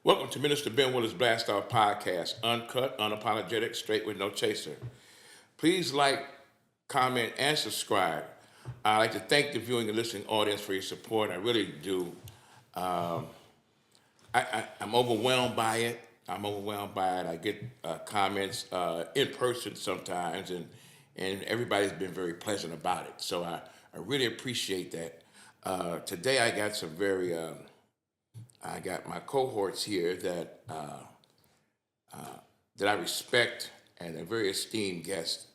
Welcome to Minister Ben Willis Blast Off Podcast, uncut, unapologetic, straight with no chaser. Please like, comment, and subscribe. I'd like to thank the viewing and listening audience for your support. I really do. Um, I'm overwhelmed by it. I get comments in person sometimes, and everybody's been very pleasant about it. So I really appreciate that. Today I got my cohorts here that I respect and a very esteemed guest,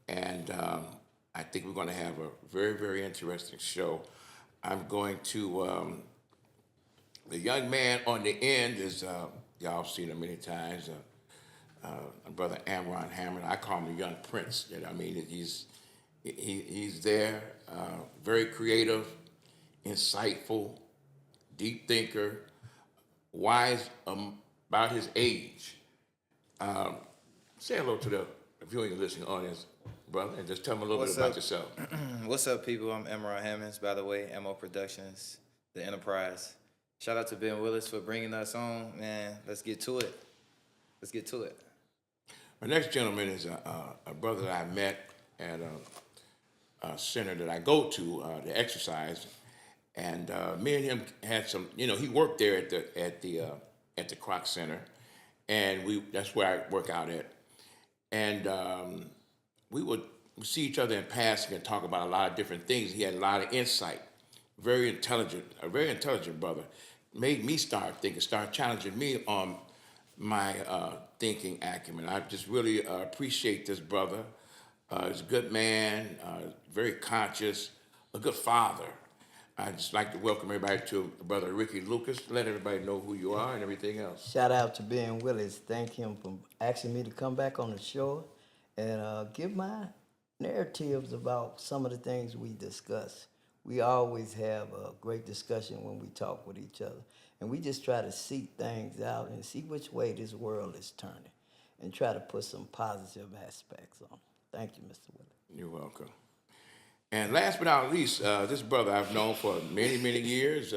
and I think we're going to have a very, very interesting show. I'm going to the young man on the end is y'all have seen him many times. My brother Amron Hammond. I call him the young prince. You know, I mean, he's there, very creative, insightful, deep thinker, wise about his age. Say hello to the viewing and listening audience, brother, and just tell them a little bit about yourself. What's up, people? I'm Amron Hammonds, by the way, MO Productions, the Enterprise. Shout out to Ben Willis for bringing us on, man. Let's get to it. My next gentleman is a brother that I met at a center that I go to exercise, and me and him had some. You know, he worked there at the Croc Center, and that's where I work out at, and we would see each other in passing and talk about a lot of different things. He had a lot of insight, a very intelligent brother. Made me start thinking, start challenging me on my thinking acumen. I just really appreciate this brother. He's a good man, very conscious, a good father. I'd just like to welcome everybody to Brother Rickey Lucas. Let everybody know who you are and everything else. Shout out to Ben Willis. Thank him for asking me to come back on the show and give my narratives about some of the things we discuss. We always have a great discussion when we talk with each other. And we just try to seek things out and see which way this world is turning and try to put some positive aspects on. Thank you, Mr. Willis. You're welcome. And last but not least, this brother I've known for many, many years.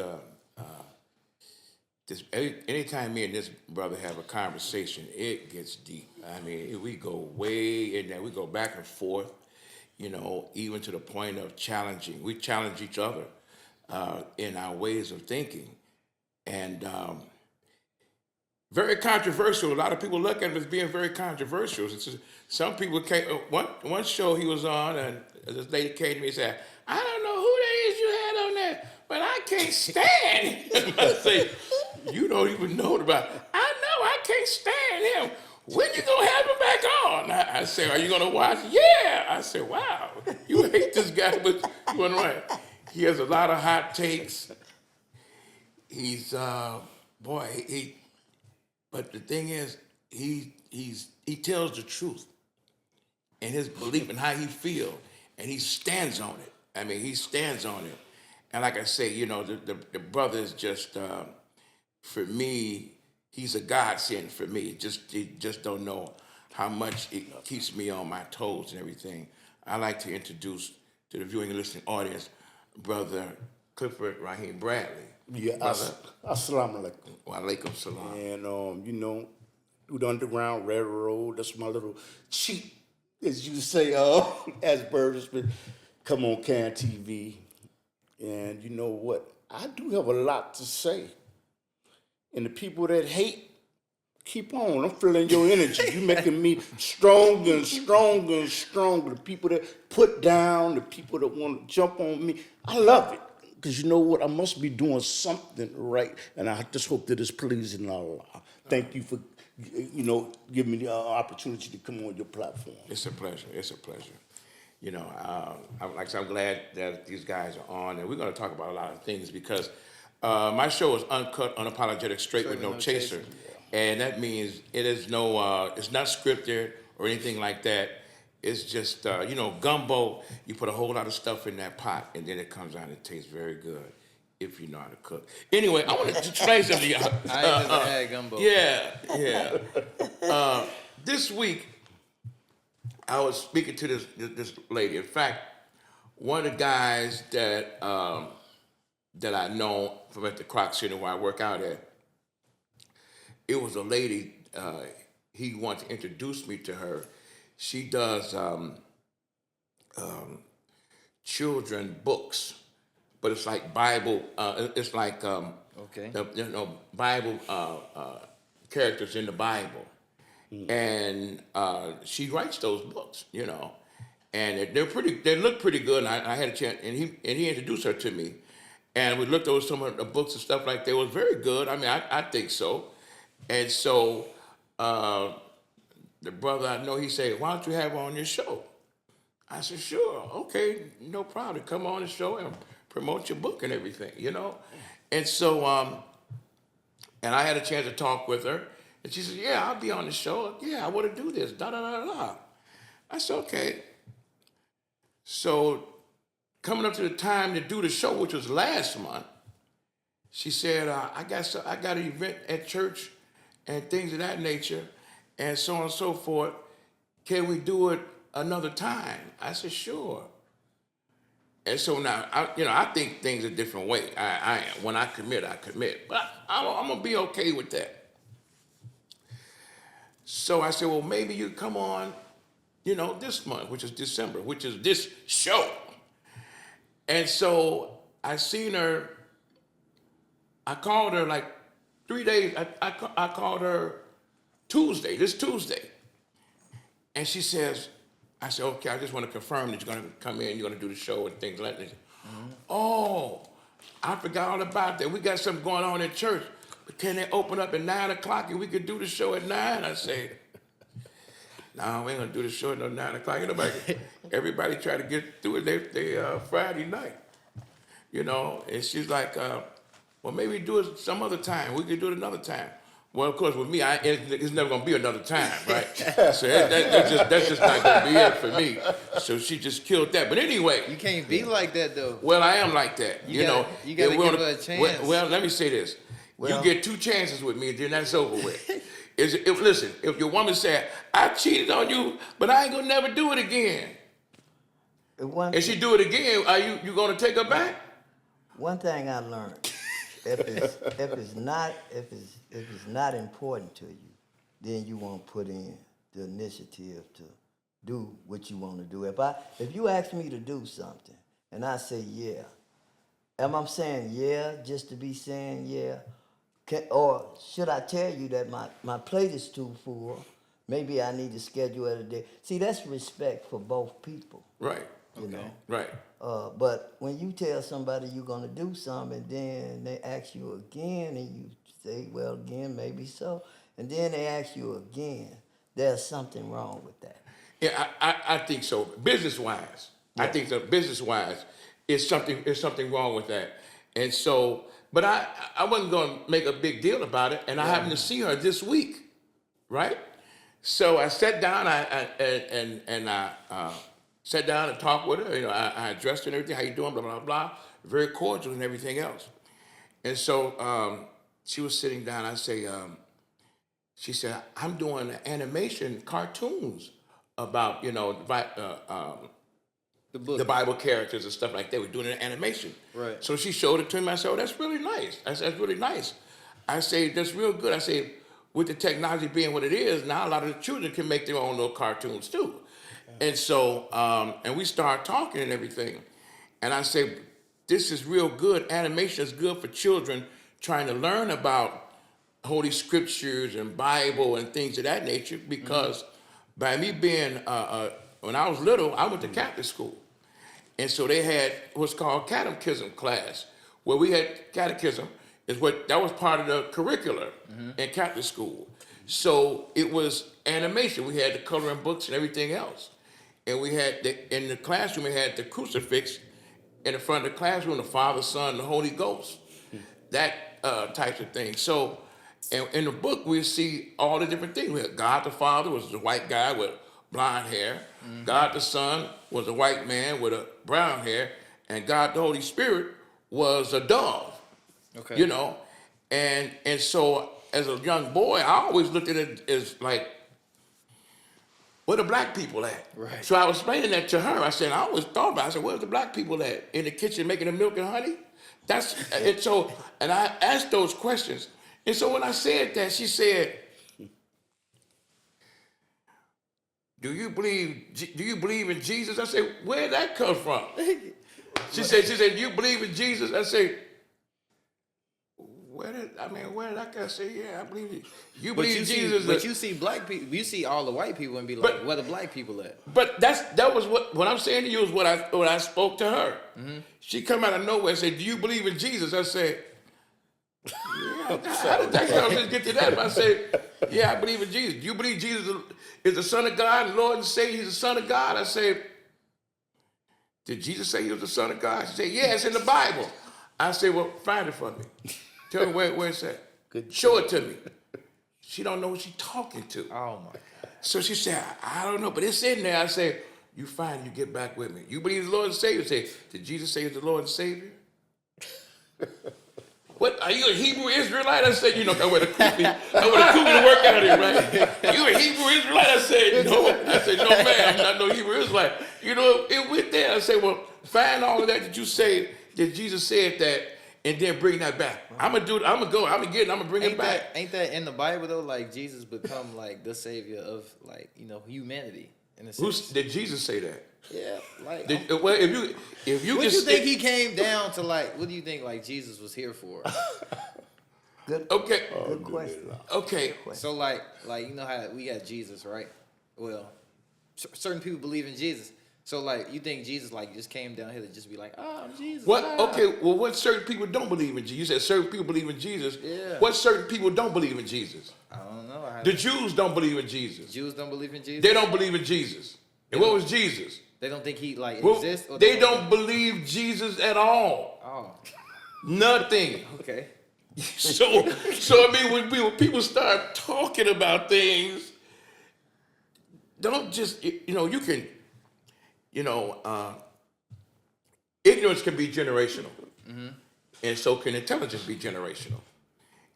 Anytime me and this brother have a conversation, it gets deep. I mean, we go way in there. We go back and forth, you know, even to the point of challenging. We challenge each other in our ways of thinking. And very controversial. A lot of people look at him as being very controversial. Some people came. One show he was on, and this lady came to me and said, "I don't know who that is you had on there, but I can't stand him." I say, "You don't even know about it." "I know, I can't stand him. When you gonna have him back on?" I say, "Are you gonna watch?" "Yeah." I said, "Wow, you hate this guy, but you wasn't right." He has a lot of hot takes. He's but the thing is, he tells the truth and his belief and how he feel, and he stands on it. I mean, he stands on it. And like I say, you know, the brother is just for me, he's a godsend for me. He just don't know how much it keeps me on my toes and everything. I like to introduce to the viewing and listening audience, Brother Clifford Raheem Bradley. Yeah, assalamu alaikum. Wa alaikum salam. And you know, through the Underground Railroad, that's my little cheat, as you say, as Burgessman, come on Can TV. And you know what? I do have a lot to say. And the people that hate, keep on. I'm feeling your energy. You making me stronger and stronger and stronger. The people that put down, the people that want to jump on me, I love it. Because you know what? I must be doing something right. And I just hope that it's pleasing Allah. Thank you for, you know, giving me the opportunity to come on your platform. It's a pleasure. It's a pleasure. You know, I'm glad that these guys are on, and we're going to talk about a lot of things because my show is uncut, unapologetic, straight with no chaser. And that means it is it's not scripted or anything like that. It's just, you know, gumbo. You put a whole lot of stuff in that pot, and then it comes out and it tastes very good if you know how to cook. Anyway, I want to explain something to you. I ain't never had gumbo. Yeah. This week, I was speaking to this lady. In fact, one of the guys that I know from at the Croc Center where I work out at, it was a lady. He wanted to introduce me to her. She does children books, but it's like Bible. It's like Okay. Bible characters in the Bible, and she writes those books, and they're pretty. They look pretty good. And I had a chance, and he introduced her to me, and we looked over some of the books and stuff like that. It was very good. I mean, I think so, and so the brother I know, he said, "Why don't you have her on your show?" I said, "Sure, okay, no problem. Come on the show and promote your book and everything, And so, and I had a chance to talk with her, and she said, "Yeah, I'll be on the show. Yeah, I want to do this. Da da da da." I said, "Okay." So, coming up to the time to do the show, which was last month, she said, "I got an event at church, and things of that nature, and so on and so forth. Can we do it another time?" I said, "Sure." And so now, I think things a different way. I am. When I commit, I commit. But I'm going to be okay with that. So I said, well, maybe you come on, this month, which is December, which is this show. And so I seen her. I called her like 3 days. I called her this Tuesday. And she says, I said, okay, I just want to confirm that you're going to come in, you're going to do the show and things like that. Oh, I forgot all about that. We got something going on at church. But can they open up at 9 o'clock and we could do the show at 9? I said, no, we ain't going to do the show at 9 o'clock. Everybody try to get through it they Friday night, And she's like, well, maybe do it some other time. We could do it another time. Well, of course, with me, it's never going to be another time, right? So that's just not going to be it for me. So she just killed that. But anyway. You can't be like that, though. Well, I am like that. You got to give her a chance. Well, let me say this. You get 2 chances with me, and then that's over with. Listen, if your woman said, I cheated on you, but I ain't going to never do it again. And she do it again, are you going to take her back? One thing I learned. If it's not important to you, then you won't put in the initiative to do what you want to do. If you ask me to do something and I say yeah, am I saying yeah just to be saying yeah? Or should I tell you that my plate is too full? Maybe I need to schedule it a day. See, that's respect for both people. Right. You know. Right. But when you tell somebody you're going to do something, and then they ask you again, and you say, well, again, maybe so, and then they ask you again, there's something wrong with that. Yeah, I think so. Business-wise, yeah. I think that business-wise, it's something wrong with that. And so, but I wasn't going to make a big deal about it, and I happened to see her this week, right? So I sat down, I sat down and talked with her. I addressed her and everything. How you doing? Blah, blah, blah. Very cordial and everything else. And so she was sitting down. I say, she said, I'm doing animation cartoons about, the Bible characters and stuff like that. We're doing an animation. Right. So she showed it to me. I said, oh, that's really nice. I said, that's really nice. I say, that's real good. I say, with the technology being what it is, now a lot of the children can make their own little cartoons too. And so, and we start talking and everything. And I say, this is real good. Animation is good for children trying to learn about Holy Scriptures and Bible and things of that nature, because by me being, when I was little, I went to Catholic school. And so they had what's called catechism class, where we had catechism, that was part of the curricular in Catholic school. So it was animation. We had the coloring books and everything else. And we had, in the classroom, we had the crucifix in the front of the classroom, the Father, Son, and the Holy Ghost. That types of thing. So in the book, we see all the different things. We had God the Father was the white guy with blonde hair. God the Son was a white man with a brown hair. And God the Holy Spirit was a dove. Okay. And so as a young boy, I always looked at it as like, where the black people at? Right. So I was explaining that to her. I said, I always thought about it. I said, where's the black people at? In the kitchen making the milk and honey? And I asked those questions. And so when I said that, she said, do you believe in Jesus? I said, where did that come from? She said, you believe in Jesus? I said, where did that guy say, yeah, I believe it. You believe in Jesus? But you see black people, you see all the white people and be like, where the black people at? But that was what I'm saying to you is what I spoke to her. Mm-hmm. She come out of nowhere and said, do you believe in Jesus? I said, yeah, how did that girl just get to that? I said, yeah, I believe in Jesus. Do you believe Jesus is the Son of God and Lord and Savior? He's the Son of God? I said, did Jesus say he was the Son of God? She said, yeah, it's in the Bible. I said, well, find it for me. Tell me where it's at. Show it to me. She don't know what she's talking to. Oh, my God. So she said, I don't know, but it's in there. I said, you find it, you get back with me. You believe the Lord and Savior? I said, did Jesus say he's the Lord and Savior? What, are you a Hebrew Israelite? I said, you know, I went to work out here, right? You a Hebrew Israelite? I said, no. I said, no, man, I'm not no Hebrew Israelite. You know, it went there. I said, well, find all of that you say, that Jesus said that, and then bring that back. I'm gonna bring it back. Ain't that in the Bible though? Like Jesus become like the savior of like, you know, humanity in a sense. Did Jesus say that? Yeah, like Well, if you what just you think he came down to like? What do you think like Jesus was here for? Good. Okay. Good question. Okay. So like you know how we got Jesus, right? Well, certain people believe in Jesus. So like you think Jesus like just came down here to just be like, oh, I'm Jesus. What? Okay. Well, what certain people don't believe in Jesus? You said certain people believe in Jesus. Yeah. What certain people don't believe in Jesus? I don't know. The Jews don't believe in Jesus. Jews don't believe in Jesus. They don't believe in Jesus. And what was Jesus? They don't think he like Well, exists. Or they don't believe Jesus at all. Oh. Nothing. Okay. So I mean, when people start talking about things, don't just you can. Ignorance can be generational, and so can intelligence be generational.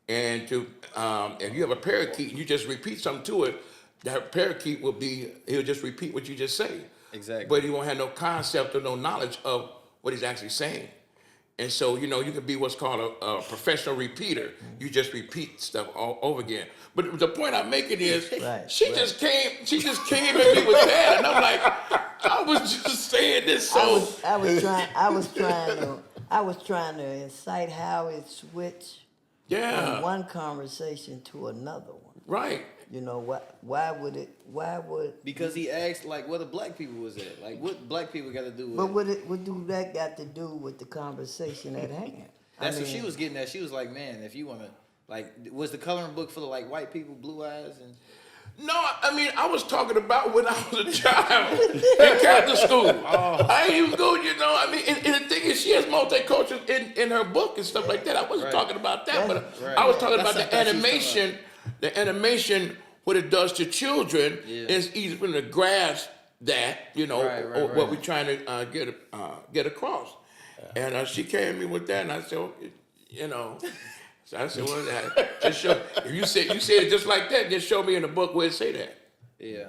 And if you have a parakeet and you just repeat something to it, that parakeet he'll just repeat what you just say. Exactly. But he won't have no concept or no knowledge of what he's actually saying. And so, you can be what's called a professional repeater. You just repeat stuff all over again. But the point I'm making is, she just came at me with that, and I'm like, I was just saying this. So I was trying to incite how it switched from one conversation to another one. Right. You know why would because he asked like where the black people was at, like what black people got to do with but it. what do that got to do with the conversation at hand? That's what she was getting at. She was like, man, if you want to, like, was the coloring book full of like white people, blue eyes, and no, I mean, I was talking about when I was a child in Catholic school. I ain't even go, I mean, and the thing is, she has multicultural in her book and stuff like that. I wasn't talking about that, but I was talking about the animation. The animation, what it does to children, is easy for them to grasp that, what we're trying to get across. And she came at me with that, and I said, so I said, what is that? Just show. If you said it just like that, just show me in the book where it say that. Yeah.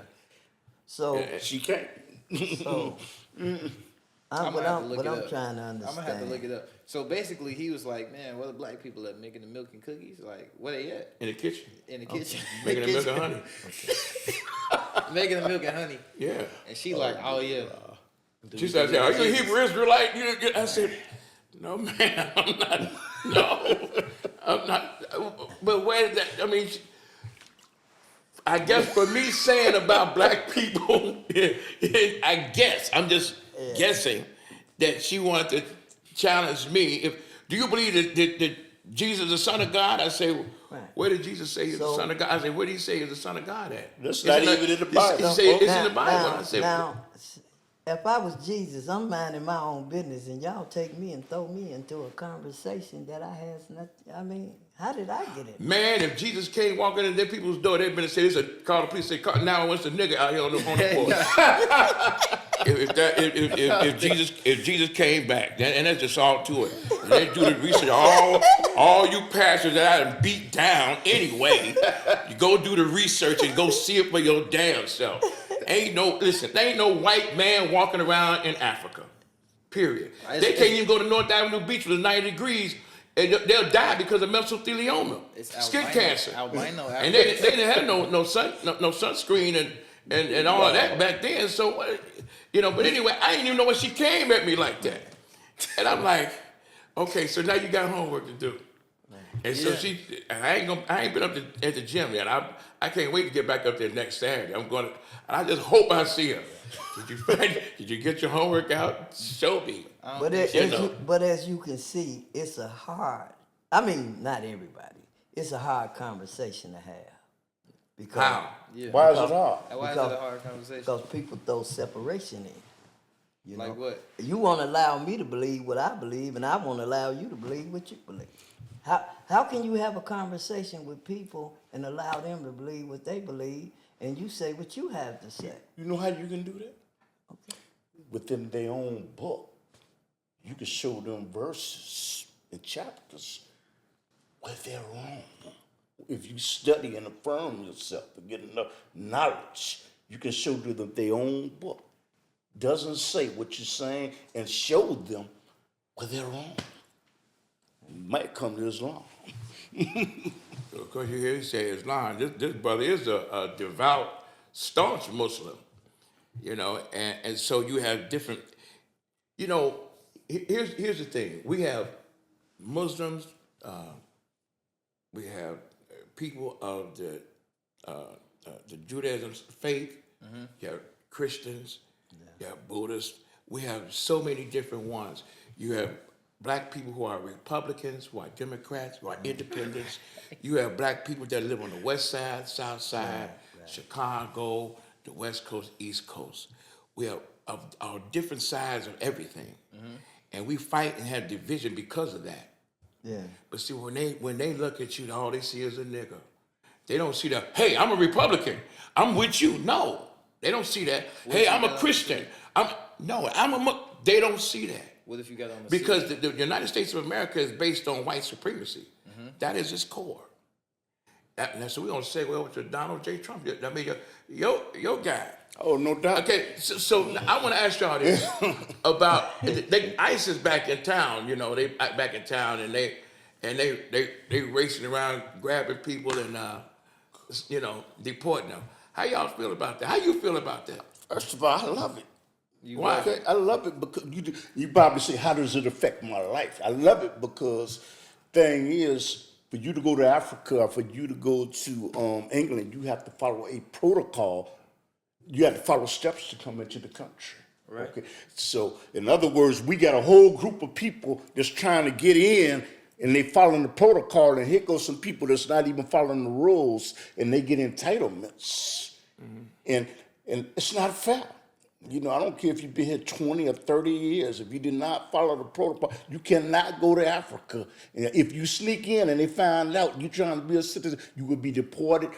So she can't. So I'm trying to understand. I'm gonna have to look it up. So basically, he was like, "Man, where the black people at making the milk and cookies? Like, where they at? In the kitchen. In the kitchen. Making the milk and honey. Making the milk and honey. Yeah. And she like, oh yeah. She said, "Are you a Hebrew Israelite?" I said, "No, man, I'm not. No, I'm not." But where did that? I mean, I guess for me saying about black people, I guess I'm just guessing that she wanted to challenge me. Do you believe that Jesus is the Son of God? I say, where did Jesus say he's the Son of God? I say, where did he say he's the Son of God at? That's not even in the Bible. He said it's in the Bible. I said, now, if I was Jesus, I'm minding my own business, and y'all take me and throw me into a conversation that I has nothing. I mean, how did I get it? Man, if Jesus came walking in their people's door, they'd been say, call the police, say, now what's the nigga out here on the porch? if Jesus came back, and that's just all to it. And they do the research. All you pastors that I done beat down anyway, you go do the research and go see it for your damn self. There ain't no white man walking around in Africa. Period. They can't even go to North Avenue Beach with 90 degrees and they'll die because of mesothelioma, It's skin albino, cancer. albino And they didn't have no sunscreen and all of that back then. So but anyway, I didn't even know when she came at me like that, and I'm like, okay, so now you got homework to do. And so I ain't been up at the gym yet. I can't wait to get back up there next Saturday. I just hope I see her. Did you get your homework out? Show me. But as you can see, it's a hard. I mean, not everybody. It's a hard conversation to have. Because, How? Yeah. Why is it hard? Why is it a hard conversation? Because people throw separation in. You Like know? what? You want to allow me to believe what I believe, and I want to allow you to believe what you believe. How can you have a conversation with people and allow them to believe what they believe, and you say what you have to say? You know how you can do that? Okay. Within their own book, you can show them verses and chapters where they're wrong. If you study and affirm yourself and get enough knowledge, you can show them their own book. Doesn't say what you're saying and show them where they're wrong. You might come to Islam. Of course, you hear he say Islam. This brother is a devout, staunch Muslim, and so you have different. Here's the thing: we have Muslims, we have people of the Judaism faith, you have Christians, you have Buddhists. We have so many different ones. You have black people who are Republicans, who are Democrats, who are independents. You have black people that live on the west side, south side, Chicago, the west coast, east coast. We have our different sides of everything. And we fight and have division because of that. Yeah. But see, when they look at you, all they see is a nigga. They don't see that, hey, I'm a Republican. I'm with you. No. They don't see that. Hey, I'm a Christian. They don't see that. What if you got on the Because the United States of America is based on white supremacy. That is its core. So we're going to segue over to Donald J. Trump. I mean, your guy. Oh, no doubt. Okay, so I want to ask y'all this about ICE is back in town. They back in town and they racing around grabbing people and deporting them. How y'all feel about that? How you feel about that? First of all, I love it. Why? Okay, I love it because you probably say, how does it affect my life? I love it because thing is, for you to go to Africa or for you to go to England, you have to follow a protocol. You have to follow steps to come into the country. Right. Okay. So, in other words, we got a whole group of people that's trying to get in, and they following the protocol, and here goes some people that's not even following the rules, and they get entitlements, and it's not fair. I don't care if you've been here 20 or 30 years. If you did not follow the protocol, you cannot go to Africa. And if you sneak in and they find out you're trying to be a citizen, you will be deported,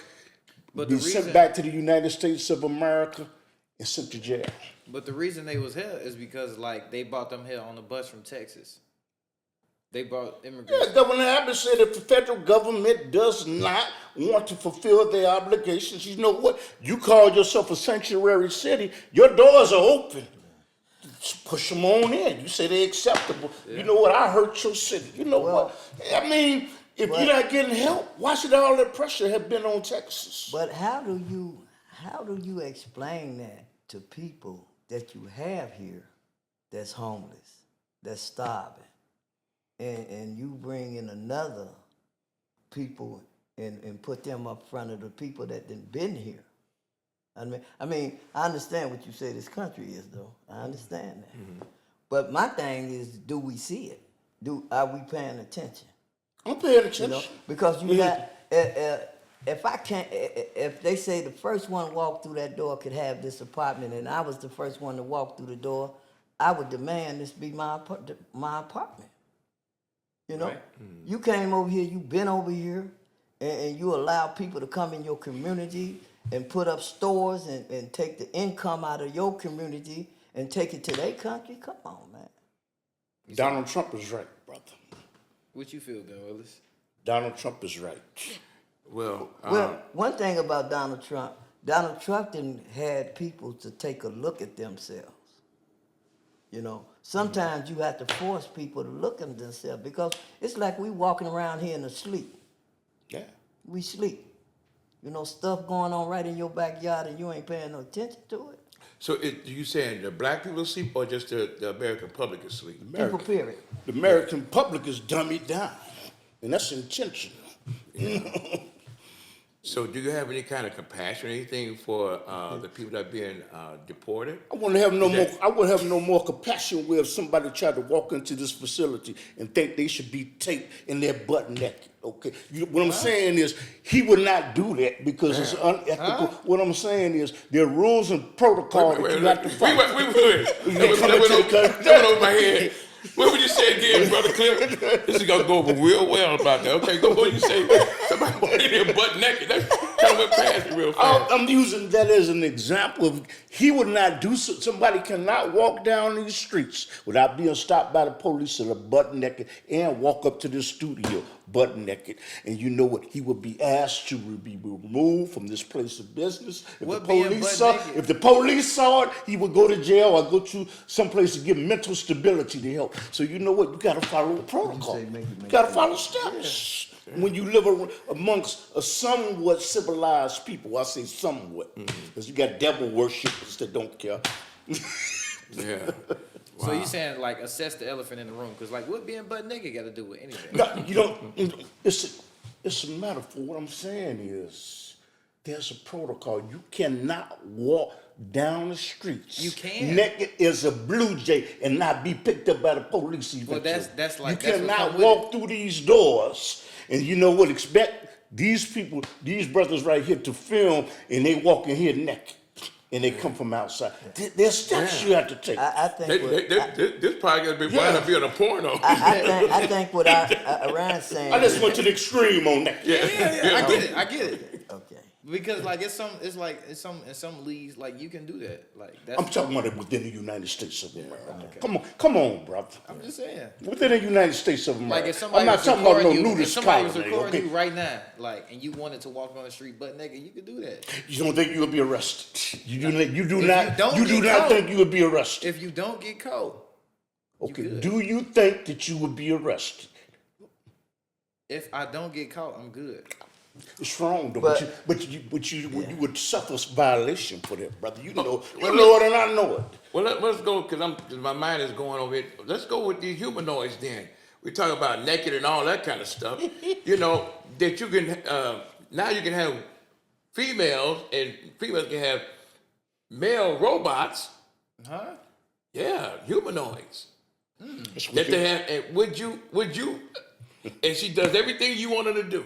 sent back to the United States of America, and sent to jail. But the reason they was here is because they brought them here on the bus from Texas. They brought immigrants. Yeah, Governor Abbott said if the federal government does not want to fulfill their obligations, you know what? You call yourself a sanctuary city, your doors are open. Just push them on in. You say they're acceptable. Yeah. You know what? I hurt your city. You know what? I mean, if you're not getting help, why should all that pressure have been on Texas? But how do you explain that to people that you have here that's homeless, that's starving? And you bring in another people and put them up front of the people that done been here. I mean, I understand what you say this country is, though. I understand that. But my thing is, do we see it? Are we paying attention? I'm paying attention. Because you got, if they say the first one walk through that door could have this apartment, and I was the first one to walk through the door, I would demand this be my apartment. Right. You came over here, you been over here, and you allow people to come in your community and put up stores and take the income out of your community and take it to their country. Come on, man. Donald Trump is right, brother. What you feel, Ben Willis? Donald Trump is right. Well, one thing about Donald Trump done had people to take a look at themselves. You know, sometimes you have to force people to look at themselves because it's like we walking around here in the sleep. Yeah. We sleep. You know, stuff going on right in your backyard and you ain't paying no attention to it. So you saying the black people asleep or just the American public is asleep? People, period. The American public is dummied down, and that's intentional. So do you have any kind of compassion or anything for the people that are being deported? I wouldn't have no more. I would have no more compassion where if somebody tried to walk into this facility and think they should be taped in their butt naked. Okay, what I'm saying is he would not do that because it's unethical. What I'm saying is there are rules and protocol that you have to follow. That went over my head. What would you say again, Brother Cliff? This is gonna go over real well about that. Okay, go what you say. Somebody walking in there butt naked. That kind of went past me real fast. I'm using that as an example of he would not do so. Somebody cannot walk down these streets without being stopped by the police and a butt naked and walk up to the studio butt naked. And you know what? He would be asked to be removed from this place of business. If the police saw it, he would go to jail or go to some place to get mental stability to help. So you know what? You got to follow a protocol. You got to follow steps. When you live amongst a somewhat civilized people, I say somewhat, because you got devil worshippers that don't care. Yeah. Wow. So you saying like assess the elephant in the room? Because like what being butt naked got to do with anything? No, you don't. It's a metaphor. What I'm saying is there's a protocol. You cannot walk down the streets. You can. Naked as a blue jay and not be picked up by the police. Well, that's like you cannot walk through these doors and you know what? Expect these people, these brothers right here to film and they walk in here naked. And they come from outside. There's steps you have to take. I think this probably gonna be wind up being a porno. I think what Ryan's saying. I just went to the extreme on that. Yeah, I get it. Okay. Because like in some leagues like you can do that. Like that's I'm talking about it within the United States of America. Come on, brother. I'm just saying. Within the United States of America. Like if somebody I'm not was talking about no recording nudist if somebody was colony, recording okay? you right now, like, and you wanted to walk on the street butt naked, you could do that. You don't think you would be arrested? You do If not you don't get caught. think you would be arrested? If you don't get caught, Okay. good. Do you think that you would be arrested? if I don't get caught, I'm good. It's wrong, though. But- You would suffer violation for that, brother. You know it and I know it. Well, let's go because my mind is going over it. Let's go with these humanoids then. We talk about naked and all that kind of stuff. You know that you can now you can have females and females can have male robots. Huh? Yeah, humanoids. That's what That you- they have. And would you? And she does everything you want her to do.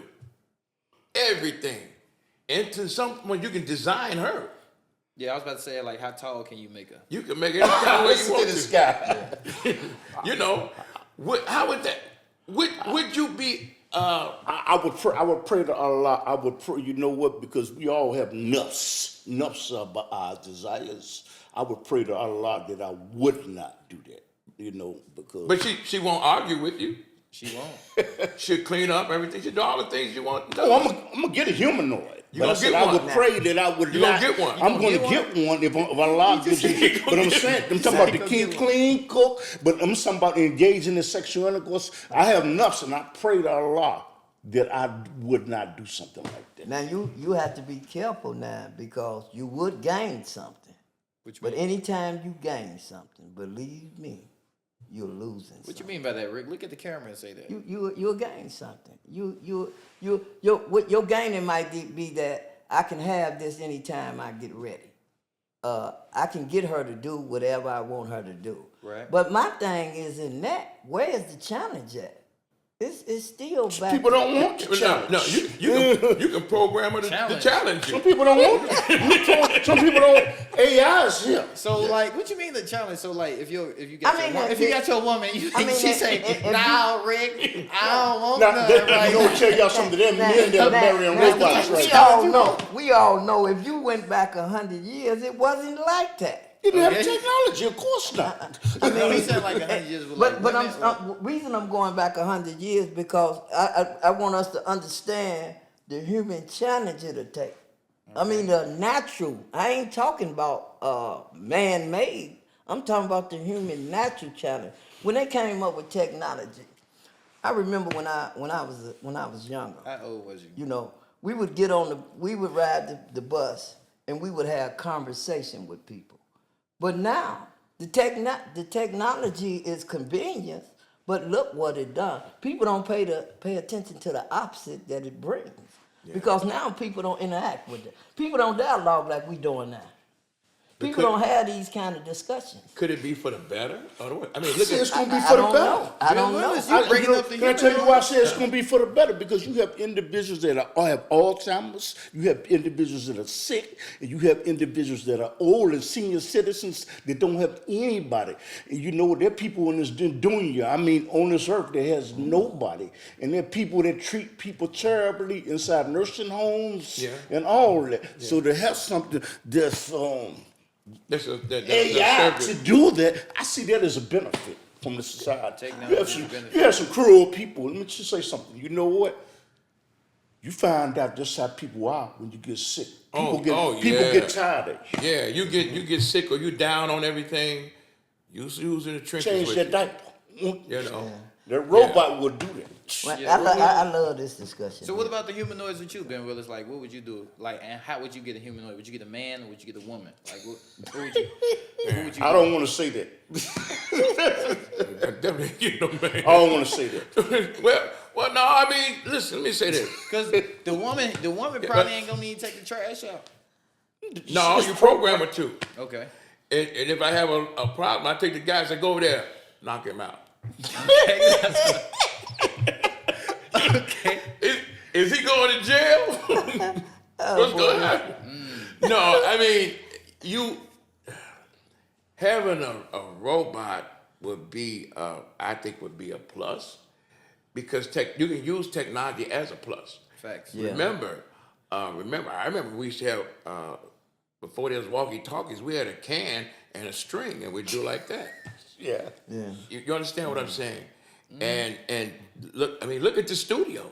Everything. And to someone you can design her. Yeah, I was about to say like how tall can you make her? You can make it any kind of way you Listen want to to. this guy. You know, how would that? Would you be? I would pray to Allah. I would pray. You know what? Because we all have nafs of our desires. I would pray to Allah that I would not do that. You know, because. But she won't argue with you. She won't. She'll clean up everything. She'll do all the things you want. Oh, I'm gonna get a humanoid. You But gonna I said get I one. would pray that I would You not. gonna get one. I'm gonna get one if Allah gives me. But I'm saying, I'm talking about the king, clean, cook. But I'm talking about engaging in sexual intercourse. I have nafs, and I pray to Allah that I would not do something like that. Now you have to be careful now because you would gain something. But mean? anytime you gain something, believe me, you're losing. What you mean by that, Rick? Look at the camera and say that. You'll gain something. What your gaining might be that I can have this anytime I get ready. I can get her to do whatever I want her to do. Right. But my thing is in that, where is the challenge at? It's still back. People don't want to No, challenge. you can program her to challenge you. Some people don't want it. Some people don't. AI is here. So like, what you mean the challenge? So like, if you got I mean, if you got your woman, she say, "Nah, Rick, I don't want Now, nothing." I'm gonna tell y'all something. There are men that are marrying robots right now. We all know if you went back 100 years, it wasn't like that. You didn't have technology, of course not. I mean, he said like 100 years. But reason I'm going back 100 years because I want us to understand the human challenge it'll take. I mean the natural. I ain't talking about man-made. I'm talking about the human natural challenge. When they came up with technology, I remember when I was younger. How old was you? You know, we would ride the bus and we would have conversation with people. But now the technology is convenience, but look what it done. People don't pay attention to the opposite that it brings. Because now people don't interact with it. People don't dialogue like we doing now. People don't have these kind of discussions. Could it be for the better? Or what? I mean, look It's at going to be for the better. I don't know. Can I tell you why I say it's going to be for the better? Because you have individuals that have Alzheimer's, you have individuals that are sick, and you have individuals that are old and senior citizens that don't have anybody. And you know, there are people in this dunya, I mean, on this earth that has nobody. And there are people that treat people terribly inside nursing homes and all that. Yeah. So to have something that's AI to do that, I see that as a benefit from the society. You have some cruel people. Let me just say something. You know what? You find out just how people are when you get sick. People get tired of you. Yeah, you get sick or you down on everything. You was in the trenches. Change that diaper. You know. That robot will do that. Well, I love this discussion. So what about the humanoids with you, Ben Willis? Like, what would you do? Like, and how would you get a humanoid? Would you get a man or would you get a woman? Like, what would you? Who would you I don't want to say that. Definitely get a man. I don't want to say that. well, no. I mean, listen. Let me say this. Because the woman probably ain't gonna need to take the trash out. No, you program it to. Okay. And if I have a problem, I take the guys that go over there, knock him out. Okay. Is he going to jail? What's going to happen? No, I mean, you having a robot would be, I think, would be a plus because you can use technology as a plus. Facts. Yeah. Remember, I remember we used to have before there was walkie-talkies, we had a can and a string, and we'd do like that. Yeah. You understand what I'm saying? And look at the studio.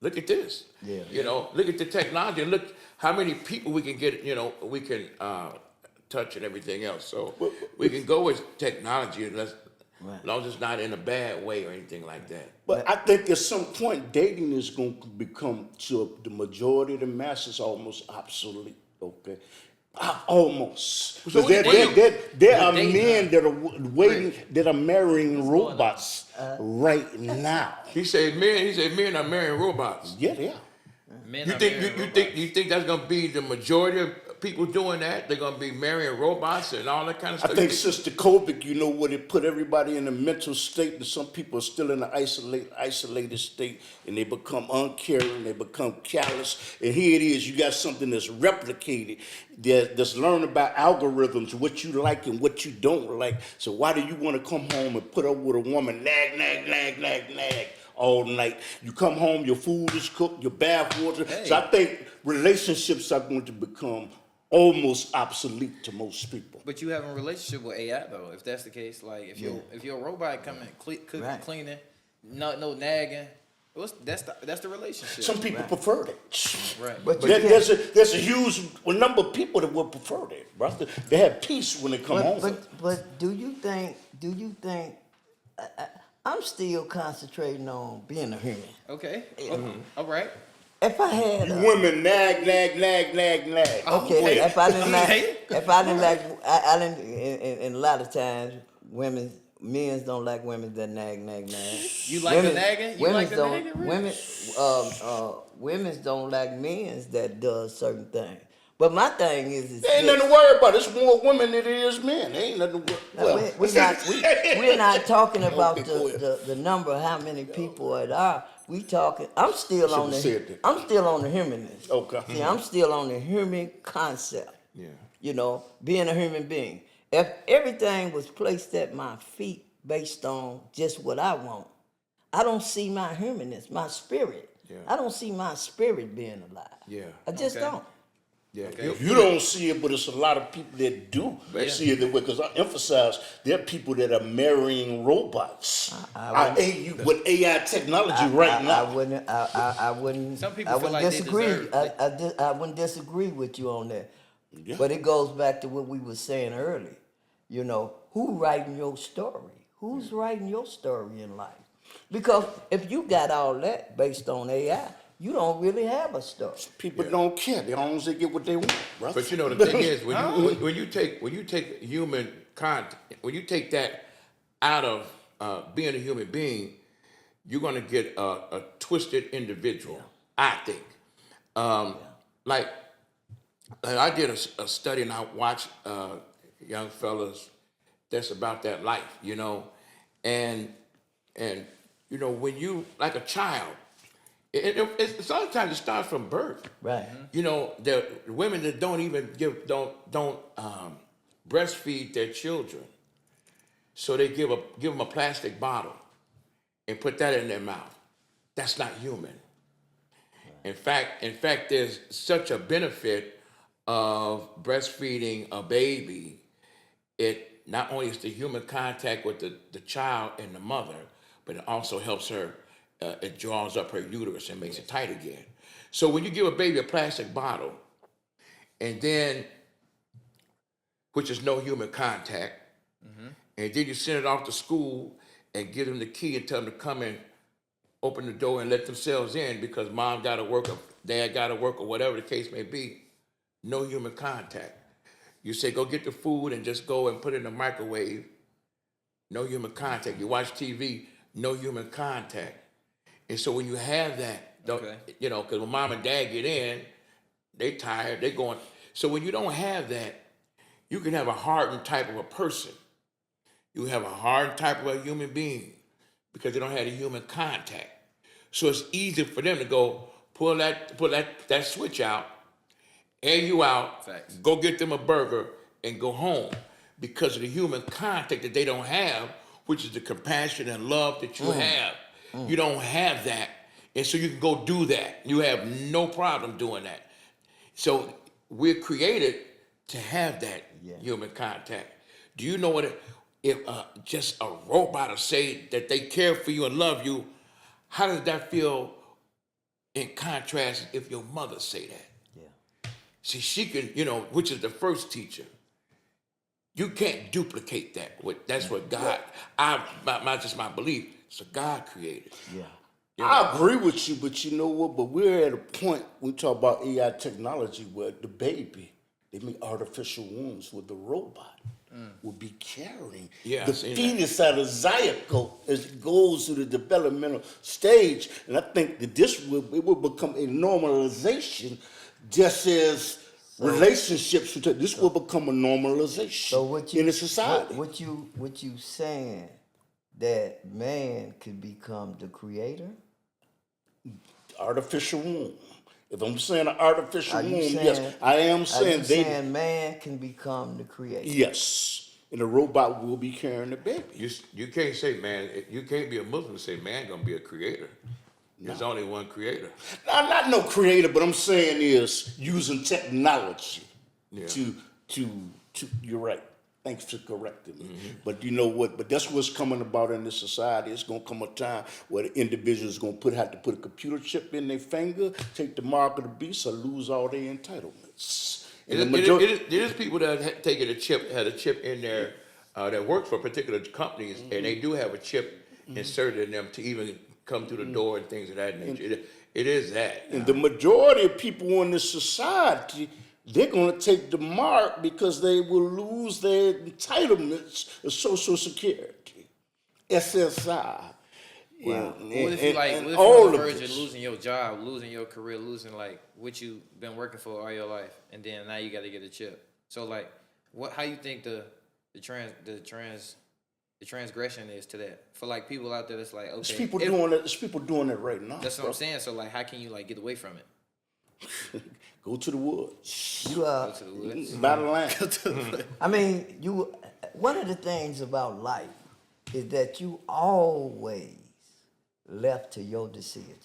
Look at this. Yeah. You know, look at the technology. And look how many people we can get. You know, we can touch and everything else. So we can go with technology as long as it's not in a bad way or anything like that. But I think at some point dating is going to become to the majority of the masses almost obsolete. Okay. Almost. So there are men that are waiting, that are marrying robots right now. He said men are marrying robots. Yeah, they are. You think that's gonna be the majority of people doing that? They're gonna be marrying robots and all that kind of stuff. I think since the COVID, you know what, it put everybody in a mental state that some people are still in an isolated state, and they become uncaring, they become callous. And here it is, you got something that's replicated, that's learned about algorithms, what you like and what you don't like. So why do you want to come home and put up with a woman nag all night? You come home, your food is cooked, your bath water. Hey. So I think relationships are going to become almost obsolete to most people. But you have a relationship with AI though. If that's the case, like if your robot coming cooking, cleaning, no nagging, that's the relationship. Some people prefer that. Right. But there's a huge number of people that would prefer that, brother. They have peace when they come home. But do you think? I'm still concentrating on being a human. Okay. All right. If I had women nag. Okay. If I didn't like, I didn't. And a lot of times, men don't like women that nag. You like the nagging? You like the nagging? Women don't like men that does certain things. But my thing is ain't nothing to worry about. It's more women than it is men. Ain't nothing to worry about. We're not talking about the number, how many people it are. We talking. I'm still on the humanness. Okay. See, I'm still on the human concept. Yeah. You know, being a human being. If everything was placed at my feet based on just what I want, I don't see my humanness, my spirit. Yeah. I don't see my spirit being alive. Yeah. I just don't. Yeah. Okay. You don't see it, but it's a lot of people that do see it that way. Because I emphasize, there are people that are marrying robots. With AI technology now. I wouldn't. Some people feel like they disagree. deserve I wouldn't disagree with you on that. Yeah. But it goes back to what we were saying earlier. You know, who writing your story? Who's writing your story in life? Because if you got all that based on AI, you don't really have a story. People don't care. They long as they get what they want, brother. But you know the thing is when you take human content, when you take that out of being a human being, you're gonna get a twisted individual. I think. Like I did a study and I watched young fellas that's about that life, you know, and you know when you like a child. Sometimes it starts from birth. Right. You know, the women that don't even don't breastfeed their children, so they give them a plastic bottle and put that in their mouth. That's not human. In fact, there's such a benefit of breastfeeding a baby. It not only is the human contact with the child and the mother, but it also helps her. It draws up her uterus and makes it tight again. So when you give a baby a plastic bottle, and then, which is no human contact, and then you send it off to school and give them the key and tell them to come and open the door and let themselves in because mom got to work or dad got to work or whatever the case may be, no human contact. You say, go get the food and just go and put it in the microwave, no human contact. You watch TV, no human contact. And so when you have that, you know, because when mom and dad get in, they tired, they going. So when you don't have that, you can have a hardened type of a person. You have a hardened type of a human being because they don't have the human contact. So it's easy for them to go pull that switch out, air you out, Facts. go get them a burger and go home because of the human contact that they don't have, which is the compassion and love that you have. You don't have that. And so you can go do that. You have no problem doing that. So we're created to have that human contact. Do you know what if just a robot will say that they care for you and love you, how does that feel in contrast if your mother say that? Yeah. See, she can, you know, which is the first teacher. You can't duplicate that. That's what God, just my belief. So God created. Yeah. You know? I agree with you, but you know what? But we're at a point when we talk about AI technology where the baby, they make artificial wombs with the robot will be carrying the fetus out of zygote as it goes through the developmental stage. And I think that it will become a normalization just as relationships, this will become a normalization in a society. What you saying that man could become the creator? Artificial womb. If I'm saying an artificial womb, saying, yes, I am saying saying man can become the creator. Yes, and the robot will be carrying the baby. You can't say man. You can't be a Muslim and say man gonna be a creator. There's only one creator. Not no creator, but I'm saying is using technology to. You're right. Thanks for correcting me. But you know what? But that's what's coming about in this society. It's gonna come a time where the individual is gonna have to put a computer chip in their finger, take the mark of the beast, or lose all their entitlements. It is people that had a chip in there that works for particular companies, and they do have a chip inserted in them to even come through the door and things of that nature. It is that. And the majority of people in this society, they're going to take the mark because they will lose their entitlements of Social Security, SSI. Wow. What if you all on the of verge this. of losing your job, losing your career, losing like what you've been working for all your life, and then now you got to get a chip? So like, how you think the transgression is to that for like people out there that's like, okay, There's people doing it. There's people doing it right now. That's what I'm saying. So like, how can you like get away from it? Go to the woods. Go to the woods. Buy the land. I mean, one of the things about life is that you always left to your decision.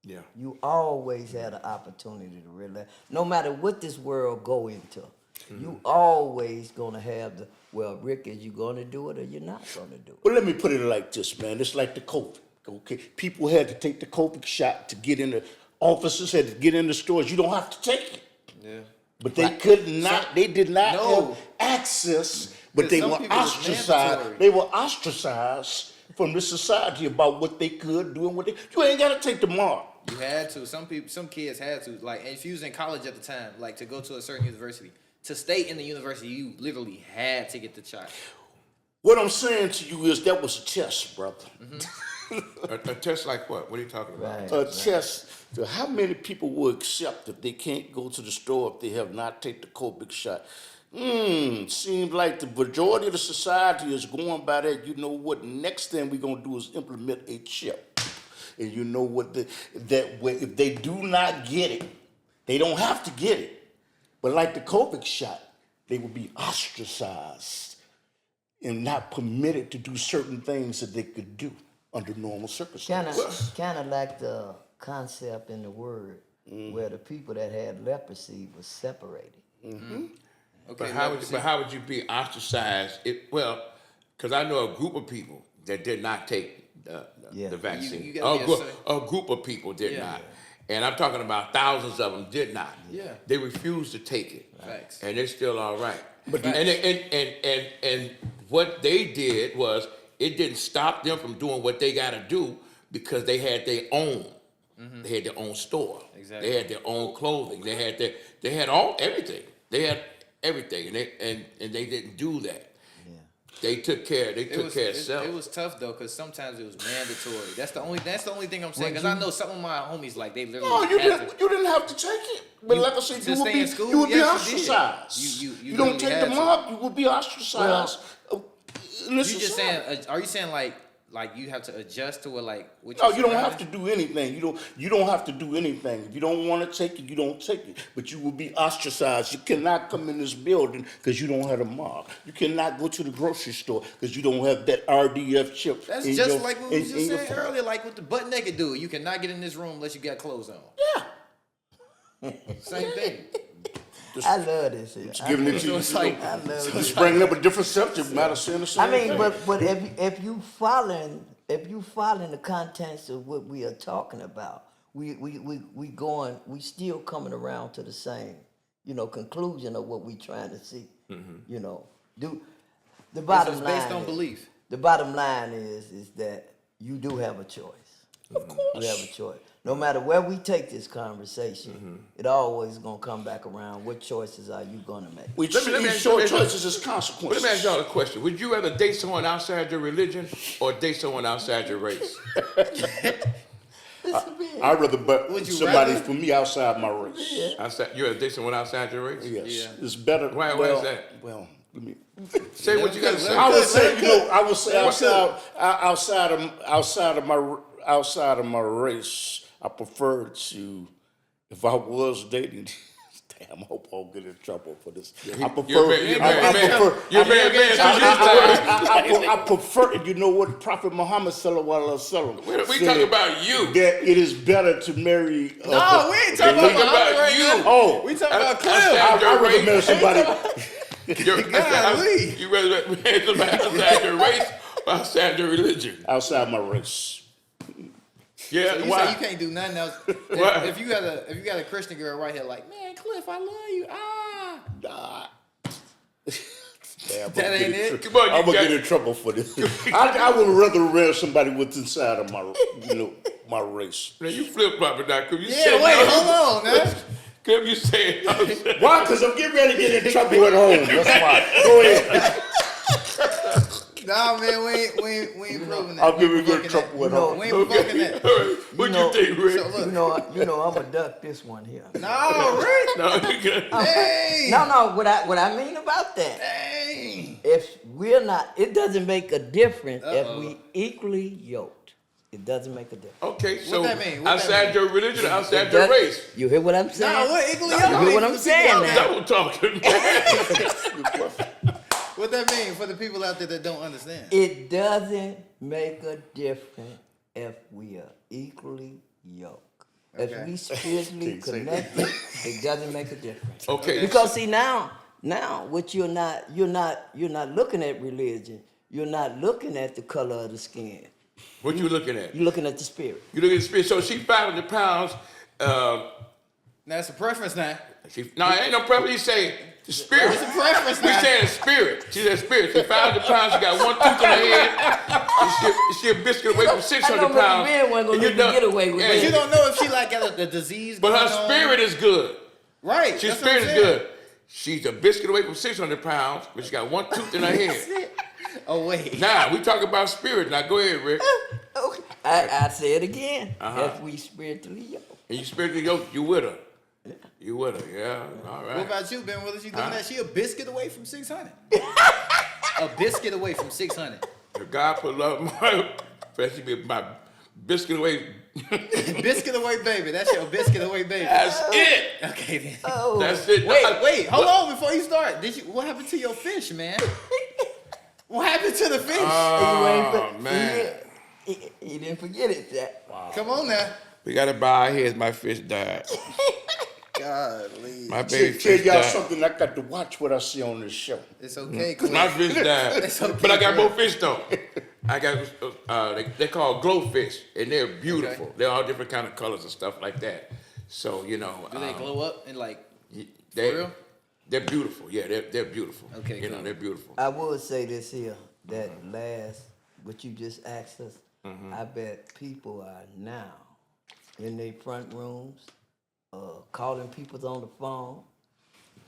Yeah. You always had an opportunity to really, no matter what this world go into, you always gonna have Rick, is you gonna do it or you're not gonna do it? Well, let me put it like this, man. It's like the COVID. Okay, people had to take the COVID shot to get in the offices, had to get in the stores. You don't have to take it. Yeah. But they could not. They did not No. have access. But 'Cause they some were people was ostracized. mandatory. They were ostracized from the society about what they could do and what they. You ain't got to take the mark. You had to. Some kids had to. Like, if you was in college at the time, like to go to a certain university, to stay in the university, you literally had to get the shot. What I'm saying to you is that was a test, brother. A test like what? What are you talking about? Right. A test to how many people will accept if they can't go to the store if they have not taken the COVID shot. Seems like the majority of the society is going by that. You know what? Next thing we're gonna do is implement a chip, and you know what? That way, if they do not get it, they don't have to get it. But like the COVID shot, they will be ostracized and not permitted to do certain things that they could do under normal circumstances. Kind of like the concept in the word where the people that had leprosy was separated. Okay, But how would you be ostracized? Because I know a group of people that did not take the vaccine. You gotta be A group of people did Yeah. not. And I'm talking about thousands of them did not. Yeah. They refused to take it. Facts. And they're still all right. And what they did was it didn't stop them from doing what they got to do because they had their own. They had their own store. Exactly. They had their own clothing. They had everything. They had everything, and they didn't do that. Yeah. They took care of self. It was tough though, because sometimes it was mandatory. That's the only thing I'm saying. Because I know some of my homies, like, they literally. No, you had to- didn't have to take it. But like I said, to you would stay be in school? you would be Yes, you did. ostracized. You don't literally take had the to. mark, you would be ostracized. In this You just society. saying? Are you saying like you have to adjust to what what? No, you don't have to do anything. You don't have to do anything. If you don't want to take it, you don't take it. But you will be ostracized. You cannot come in this building because you don't have a mark. You cannot go to the grocery store because you don't have that RDF chip. That's in just your- like what we in- was in just your saying phone. earlier, like with the butt naked dude. You cannot get in this room unless you got clothes on. Yeah. Same thing. I love this here. Giving it to So you. it's like- I love Just this. bringing up a different subject matter, saying the same I mean, thing. but if you following the contents of what we are talking about, we still coming around to the same, conclusion of what we trying to see. The bottom It's line based on is- belief. The bottom line is that you do have a choice. Of course. You have a choice. No matter where we take this conversation, it always gonna come back around. What choices are you gonna make? We Let me choose ask- short let me ask- choices as But consequences. let me ask y'all a question. Would you rather date someone outside your religion or date someone outside your race? I'd rather but Would you somebody rather? for me outside my race. You rather date someone outside your race? Yes, Yeah. it's better. Why is well, that? Well, let me. Say what you got to say. I would say, What's outside of my race, I prefer to, if I was dating. Damn, I hope I don't get in trouble for this. I prefer. You're a married man. I prefer. You know what Prophet Muhammad sallallahu alaihi wasallam We said, talking about you. that it is better to marry. No, we ain't talking Think about about right you. now. Oh, We talking about Cliff. outside I your rather marry race. somebody. Golly. You rather marry somebody outside your race or outside your religion? Outside my race. Yeah, So you why? say you can't do nothing else. Why? If you got a Christian girl right here, like, man, Cliff, I love you. Nah. Damn, That ain't it? Come on, you I'm gonna got- get in trouble for this. I would rather marry somebody what's inside of my race. Now you flip flopping now, Cliff. You Yeah, said wait, no. hold on, man. Cliff, you said outside. Why? Because I'm getting ready to get in trouble at home. That's why. Go ahead. Nah, man, we ain't proving that. I'll give We you ain't good provoking trouble that. at home. We ain't provoking that. All right. What'd you think, Rick? So look, I'm gonna duck this one here. no, Rick. No, you good. Hey. No, what I mean about that, Hey. if we're not, it doesn't make a difference if Uh-oh. we equally yoked. It doesn't make a difference. Okay, so that mean? What that outside mean? your religion, outside It your does- race. You hear what I'm saying? Nah, what equally You yoked hear mean what for I'm the saying people now? Double talking. What that mean for the people out there that don't understand? It doesn't make a difference if we are equally yoked. Okay. If we spiritually connected, it doesn't make a difference. Okay. Because see now what you're not looking at religion. You're not looking at the color of the skin. What you looking at? You're looking at the spirit. You look at the spirit. So she's 500 pounds. Now it's a preference now. No, it ain't no preference. He say the spirit. It's a preference We now. saying spirit. She's a spirit. She's 500 pounds. She got one tooth in her head. She a biscuit away from 600 I know pounds. Mr. Ben wasn't gonna And you let me know- get away with yeah, that. You don't know if she like got a disease. But her going on. spirit is good. Right. She's that's what I'm spirit is saying. good. She's a biscuit away from 600 pounds, but she got one tooth in her head. Oh wait. Now, we talk about spirit. Now, go ahead, Rick. Okay. I say it again. Uh-huh. If we spiritually yoke. And you spiritually yoked, you with her. You with her, yeah. All right. What about you, Ben Willis? You doing Huh? that? She a biscuit away from 600. A biscuit away from 600. If God put love in my, especially be my biscuit away. Biscuit away, baby. That's your biscuit away, baby. That's it. Okay then. Oh. That's it. Wait, hold on before you start. What happened to your fish, man? What happened to the fish? Oh, man. He didn't forget it. That. Come on now. We got to bow our heads. My fish died. Golly. My baby Tell fish y'all died. something I got to watch what I see on this show. It's okay, My Clint. fish died. It's okay, But I got bro. more fish though. I got, they're called glowfish, and they're beautiful. Okay. They're all different kind of colors and stuff like that. So, you know. Do they glow up and like? They, real? They're beautiful. Yeah, they're beautiful. Okay, You know, cool. they're beautiful. I would say this here, that last, what you just asked us, Mm-hmm. I bet people are now in their front rooms, calling people on the phone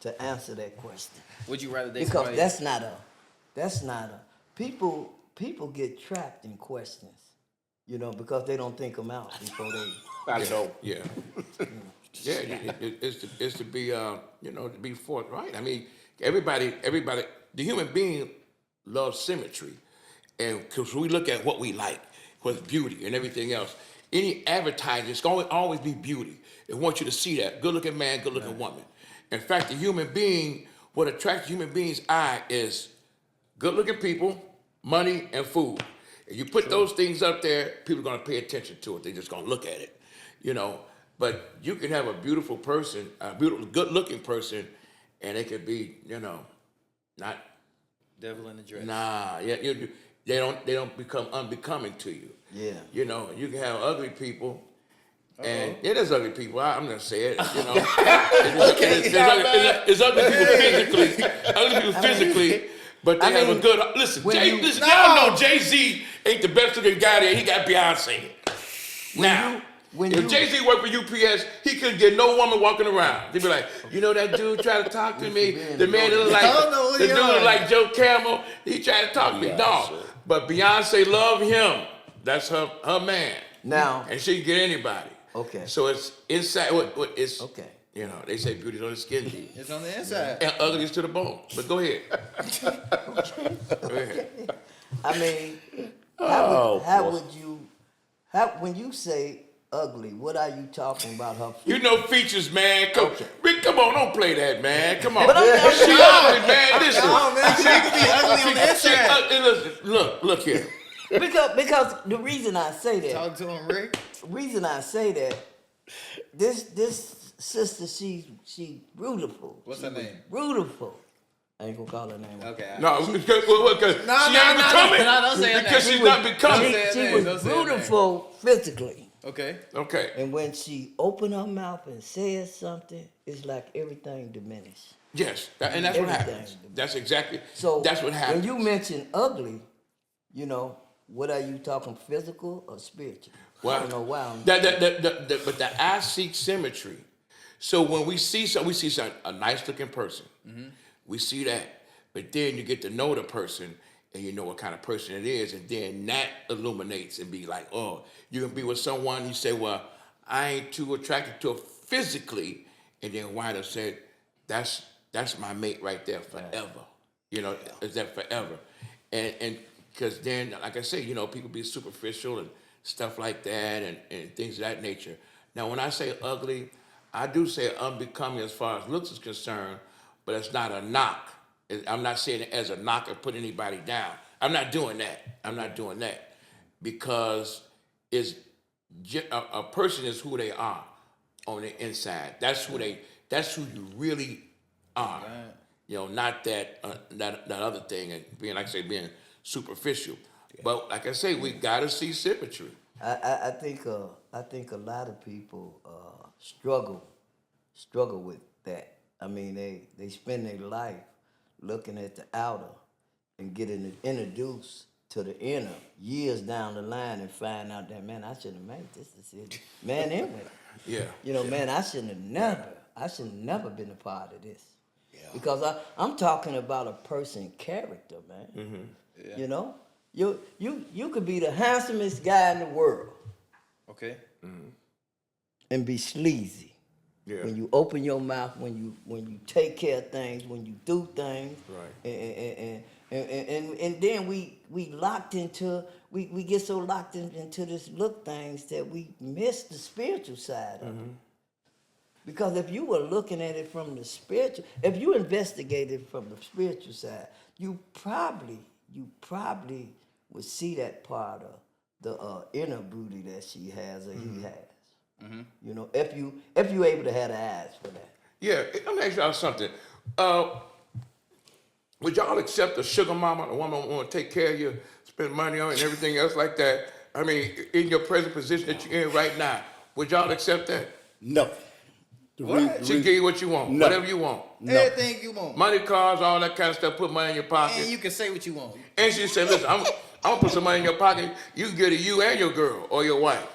to answer that question. Would you rather date Because somebody? that's not a, people get trapped in questions, you know, because they don't think them out before they, I know. Yeah. Yeah, it's to be, you know, to be forthright. I mean, everybody, the human being loves symmetry. And because we look at what we like, what's beauty and everything else, any advertising, it's going to always be beauty. They want you to see that. Good-looking man, good-looking woman. In fact, the human being, what attracts the human being's eye is good-looking people, money, and food. If you put those things up there, people are going to pay attention to it. They're just going to look at it, you know. But you can have a beautiful person, a beautiful, good-looking person, and they could be, you know, not. Devil in the dress. Nah, yeah, they don't become unbecoming to you. Yeah. You know, you can have ugly people, and it is ugly people. I'm gonna say it. You know, it's ugly people physically, ugly people physically, but they have a good. Listen, y'all know Jay-Z ain't the best looking guy there. He got Beyonce. Now. If Jay-Z worked for UPS, he couldn't get no woman walking around. He'd be like, you know that dude tried to talk to me? The man that look like, the dude look like Joe Camel, he tried to talk to me. No, but Beyonce loved him. That's her man. Now, And she can get anybody. Okay. So it's inside, it's, okay. you know, they say beauty's on the skin deep. It's on the inside. And ugly is to the bone. But go ahead. Go ahead. I mean, when you say ugly, what are you talking about her? You know features, man. Rick, come on, don't play that, man. Come on. But I'm She ugly, man. Listen. Oh man, she can be ugly on the inside. Listen, look here. Because the reason I say that, Talk to him, Rick. this sister, she beautiful. What's her name? Beautiful. I ain't gonna call her name. Okay. No, because she ain't becoming. No, don't say her Because name. she's not becoming. Don't say She her name, was don't say her name. beautiful physically. Okay. Okay. And when she opened her mouth and said something, it's like everything diminished. Yes, and that's what Everything. happens. That's exactly. So that's what happens. when you mention ugly, you know, what are you talking, physical or spiritual? I don't know why. But the eye seeks symmetry. So when we see a nice looking person, we see that. But then you get to know the person, and you know what kind of person it is, and then that illuminates and be like, oh, you can be with someone. You say, well, I ain't too attracted to her physically, and then wind up saying, that's my mate right there forever. You know, is that forever? And because then, like I say, you know, people be superficial and stuff like that and things of that nature. Now, when I say ugly, I do say unbecoming as far as looks is concerned, but it's not a knock. I'm not saying it as a knock or put anybody down. I'm not doing that. Because a person is who they are on the inside. That's who you really are. Right. You know, not that other thing and being, like I say, being superficial. Yeah. But like I say, we gotta see symmetry. I think a lot of people struggle struggle with that. I mean, they spend their life looking at the outer and getting introduced to the inner years down the line and find out that, man, I shouldn't have made this decision. Man, anyway. Yeah. You know, man, I should have never been a part of this. Because I'm talking about a person's character, man. Yeah. You know? You could be the handsomest guy in the world Okay. and be sleazy. Yeah. When you open your mouth, when you take care of things, when you do things, Right. and then we locked into we get so locked into this look things that we miss the spiritual side of it. Because if you were looking at it from the spiritual, if you investigated from the spiritual side, you probably would see that part of the inner beauty that she has or he has. You know, if you able to have the eyes for that. Yeah, let me ask y'all something. Would y'all accept a sugar mama, a woman who want to take care of you, spend money on you and everything else like that? I mean, in your present position that you're in right now, would y'all accept that? No. She give you what you want, No. whatever you want. Everything you want. Money, cars, all that kind of stuff, put money in your pocket. And you can say what you want. And she said, listen, I'm gonna put some money in your pocket. You can get it, you and your girl or your wife.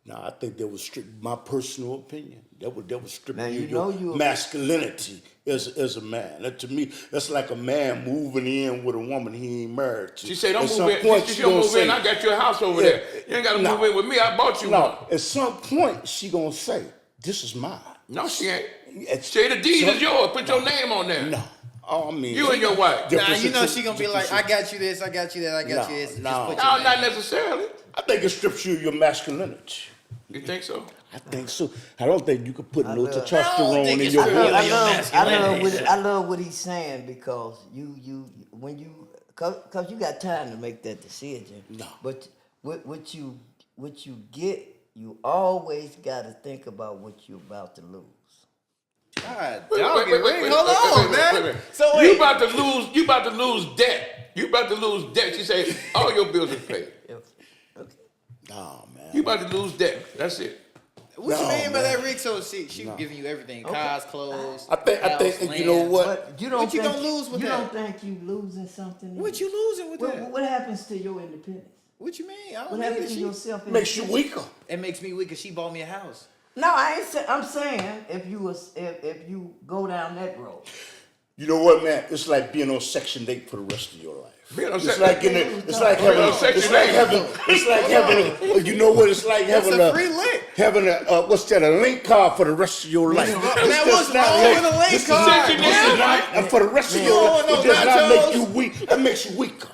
No, I think that was strict. My personal opinion. That was stripping Now, you your know you- masculinity as a man. That, to me, that's like a man moving in with a woman he ain't married to. She said, don't At move some in. point, She she don't gonna move say, in. I got your house over Yeah. there. You ain't got to No. move in with me. I bought you one. No, at some point she gonna say, "This is mine." No, she ain't. It's- Say the deed so- is yours. Put your name on there. No, I mean You and your wife. Nah, you know she gonna be like, I got you this, I got you that, I got you this. Just No. put No, your not name. necessarily. I think it strips you of your masculinity. You think so? I think so. I don't think you could put no love- I don't testosterone think in it's your true. voice. Your masculinity. I love what he's saying because when you cause you got time to make that decision. No. But what you get, you always got to think about what you're about to lose. God, Wait, dog, wait, wait, hold on, man. wait. So You wait. about to lose. You about to lose debt. You about to lose debt. She say all your bills are paid. Okay. No, man. You about to lose debt. That's it. What you No, mean by man. that, Rick? So she giving you everything, cars, clothes. I think house, you know land. what? But you don't What you think gonna lose with you that? don't think you losing something? What you losing with that? What happens to your independence? What you mean? I don't What need happens it. to your self? Makes you weaker. It makes me weak because she bought me a house. No, I ain't saying. I'm saying if you go down that road. You know what, man? It's like being on Section 8 for the rest of your life. Being on It's Section like 8. getting it. It's like Being having. on Section It's like 8. having. It's like having. You know what? It's like That's having a free link. Having a what's that? A link card for the rest of your life. Man, what's wrong with a link This is card, not- man? this is not for the rest of You your don't life. want It no does not nachos? make you weak. It makes you weaker.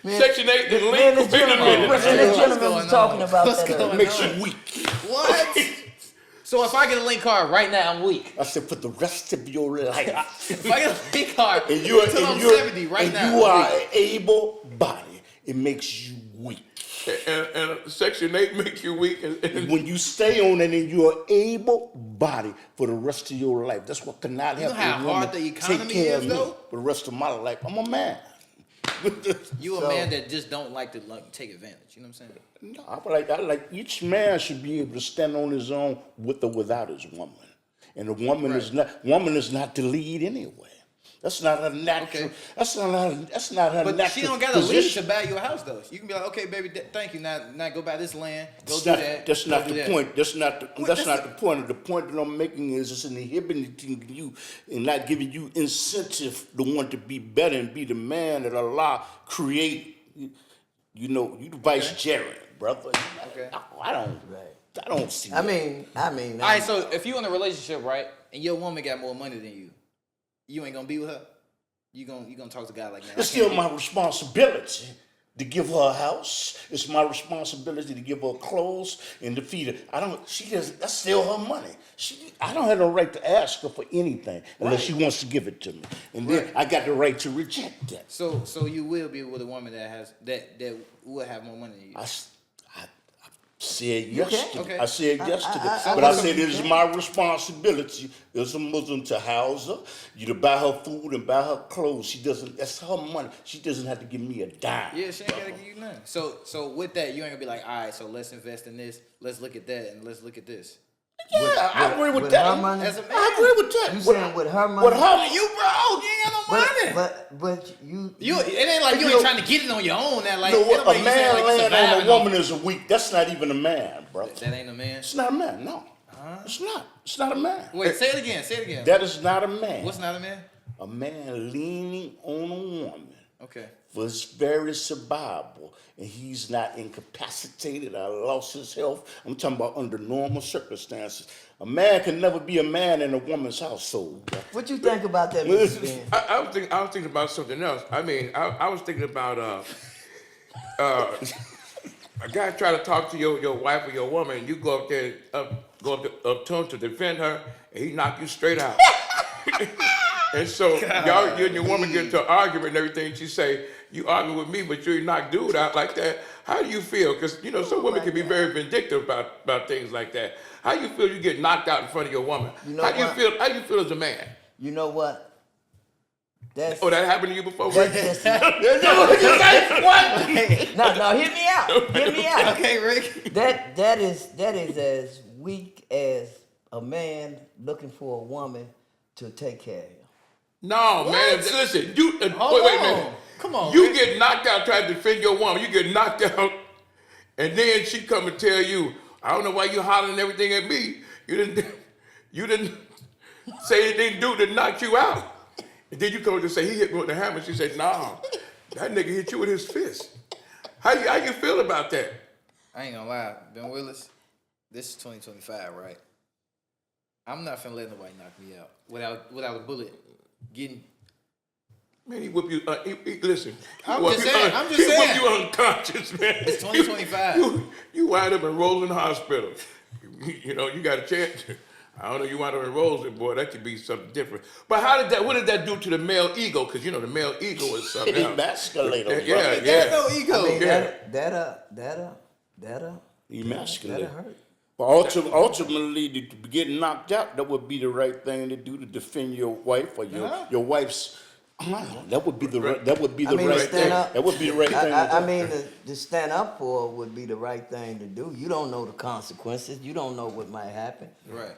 Section 8 and Man, link. this Wait a minute. gentleman was talking about What's that. going earlier. It makes you weak. What? So if I get a link card right now, I'm weak. I said for the rest of your life. If I get a link card And you until I'm 70 right now, you I'm are weak. able body. It makes you weak. And Section 8 make you weak. And When you stay on it and you're able body for the rest of your life, that's what cannot You know help how a woman hard the economy take care is, of me though? for the rest of my life. I'm a man. You a So- man that just don't like to take advantage. You know what I'm saying? No, I like each man should be able to stand on his own with or without his woman, and the woman is not the lead anyway. That's not her natural. Okay. That's not her But natural she don't got a lease to position. buy you a house though. You can be like, okay, baby, thank you. Now go buy this land. Go That's do not, that. that's go not do the that. point. That's not the that's point. The point that I'm making is it's inhibiting you and not giving you incentive to want to be better and be the man that Allah create. You know, you the vice Jared, brother. Okay. I don't see. I that. mean. All right, so if you in a relationship, right, and your woman got more money than you ain't gonna be with her. You gonna talk to God like that. It's still my responsibility to give her a house. It's my responsibility to give her clothes and to feed her. That's still her money. I don't have no right to ask her for anything unless she wants to give it to me. And then I got the right to reject that. So you will be with a woman that will have more money than you. I said yes to Okay. that. I said yes to that. I But I wasn't- said it is my responsibility as a Muslim to house her, you to buy her food and buy her clothes. That's her money. She doesn't have to give me a dime. Yeah, she ain't gotta give you nothing. So with that, you ain't gonna be like, all right, so let's invest in this, let's look at that, and let's look at this. Yeah, I agree with with that. her money? As a man, I agree with that. You saying with her money? With her, you broke. You ain't got no money. But you It ain't like you ain't trying to get it on your own. That like you know ain't what? nobody A saying, man like, you laying on surviving a off- woman is a weak. That's not even a man, bro. That ain't a man. It's not a man. No, it's not. It's not a man. Wait, say it again. Say it again. That is not a man. What's not a man? A man leaning on a woman Okay. for his very survival, and he's not incapacitated or lost his health. I'm talking about under normal circumstances. A man can never be a man in a woman's household. Bro. What you think about that, Mr. Ben? I was thinking about something else. I mean, I was thinking about a guy try to talk to your wife or your woman, and you go up there, go up to him to defend her, and he knock you straight out. And so you and your woman get into an argument and everything. She say, "You argue with me, but you knock dude out like that." How do you feel? Because some women can be very vindictive about things like that. How you feel you get knocked out in front of your woman? You know How do you what? feel? How do you feel as a man? You know what? That's Oh, that happened to you before? that's Rick? just What? no. Hear me out. Hear me out. Okay, Rick. That is as weak as a man looking for a woman to take care of him. No, man. Listen, you wait a minute. Come on. You Rick. get knocked out trying to defend your woman. You get knocked out, and then she come and tell you, "I don't know why you hollering everything at me. You didn't say anything do to knock you out." And then you come to say he hit me with the hammer. She said, "Nah, that nigga hit you with his fist." How you feel about that? I ain't gonna lie, Ben Willis. This is 2025, right? I'm not finna let nobody knock me out without a bullet getting. Man, he whip you. Listen. I'm he just whip saying, You, I'm just he whip saying. you unconscious, man. It's 2025. You wind up in Roseland Hospital. You got a chance. I don't know. You wind up in Roseland, boy. That could be something different. But what did that do to the male ego? Because the male ego is something else. Emasculate. Yeah. There's no ego. I mean, Yeah. that'll Emasculate. hurt. But ultimately, to get knocked out, that would be the right thing to do to defend your wife or your wife's. That would be the right. That would be the right stand thing. up. That would be the right thing. I to do. mean, to stand up for would be the right thing to do. You don't know the consequences. You don't know what might happen. Right.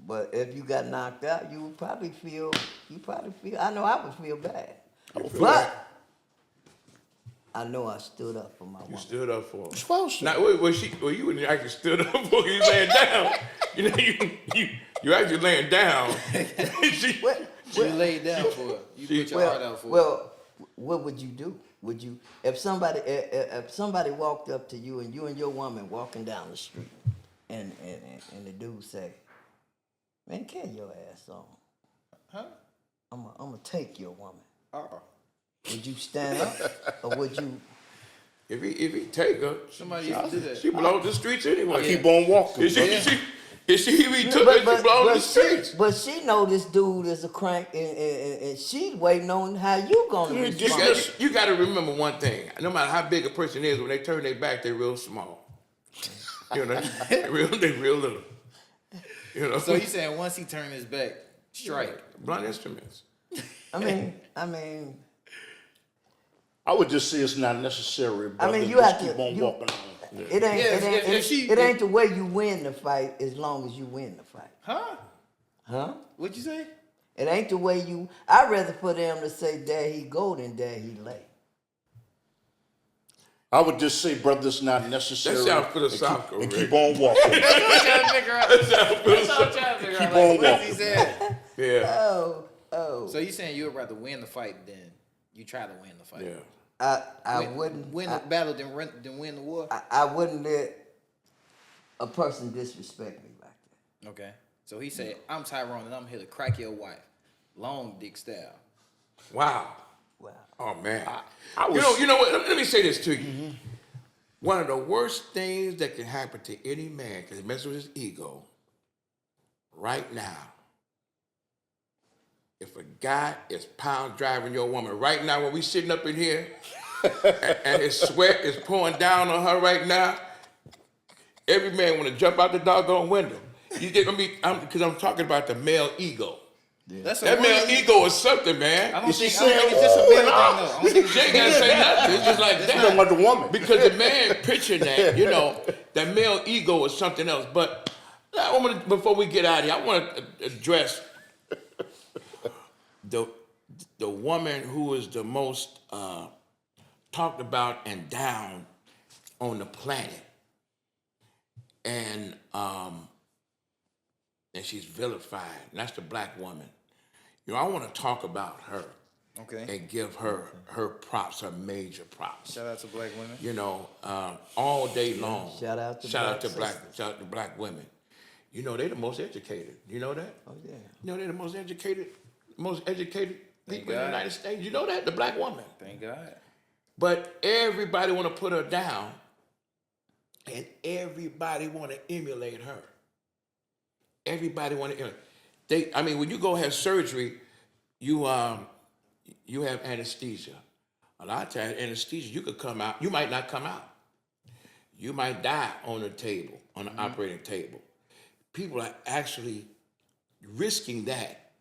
But if you got knocked out, you would probably feel. I know I would feel bad. But I know I stood up for my You woman. stood up for him. Supposed to. Now, you wouldn't actually stood up for him. You laying down. You actually laying down. You laid down for it. You put your heart out for it. Well, what would you do? Would you, if somebody walked up to you and your woman walking down the street, and the dude say, "Man, carry your ass on. Huh? I'm gonna take your woman." Uh-uh. Would you stand up, or would you? If he take her, Somebody used to do that. she belongs to the streets anyway. Keep on walking. If he took her, she belongs to the streets. But she know this dude is a crank, and she's waiting on how you gonna respond. You got to remember one thing. No matter how big a person is, when they turn their back, they're real small. They real little. So you saying once he turned his back, strike. Blunt instruments. I mean, I would just say it's not necessary. Brother. you Just have to. keep on walking on. It ain't. Yeah, it ain't the way you win the fight, as long as you win the fight. Huh? Huh? What'd you say? It ain't the way you. I'd rather for them to say "there he go" than "there he lay." I would just say, brother, it's not necessary. That sounds philosophical, And Rick. keep on walking. That's what I'm trying to figure out. That's what I'm trying to figure out. Keep on What's he walking. said? Yeah. Oh. So you saying you would rather win the fight than you try to win the fight? Yeah. I wouldn't win the battle than win the war. I wouldn't let a person disrespect me like that. Okay. So he said, "I'm Tyrone and I'm here to crack your wife, long dick style." Wow. Wow. Oh man. I was- You know what? Let me say this to you. One of the worst things that can happen to any man, because it messes with his ego, right now, if a guy is pound driving your woman right now when we sitting up in here and his sweat is pouring down on her right now, every man want to jump out the doggone window. You get me? Because I'm talking about the male ego. That's That male ego is something, man. I don't think saying, it's just a "Ooh, male thing and ah." though. I don't think it's She ain't gotta say nothing. It's just like You don't that. want the woman. Because the man picturing that, that male ego is something else. But Before we get out of here, I want to address the woman who is the most talked about and down on the planet, and she's vilified. And that's the black woman. You know, I want to talk about her. Okay. And give her props, her major props. Shout out to black women. You know, all day long. Shout out to black women. You know, they're the most educated. You know that? Oh yeah. You know they're the most educated people in the God. United States. You know that? The black woman. Thank God. But everybody want to put her down, and everybody want to emulate her. Everybody want to emulate. I mean, when you go have surgery, you have anesthesia. A lot of times, anesthesia, you could come out. You might not come out. You might die on the table, on the operating table. People are actually risking that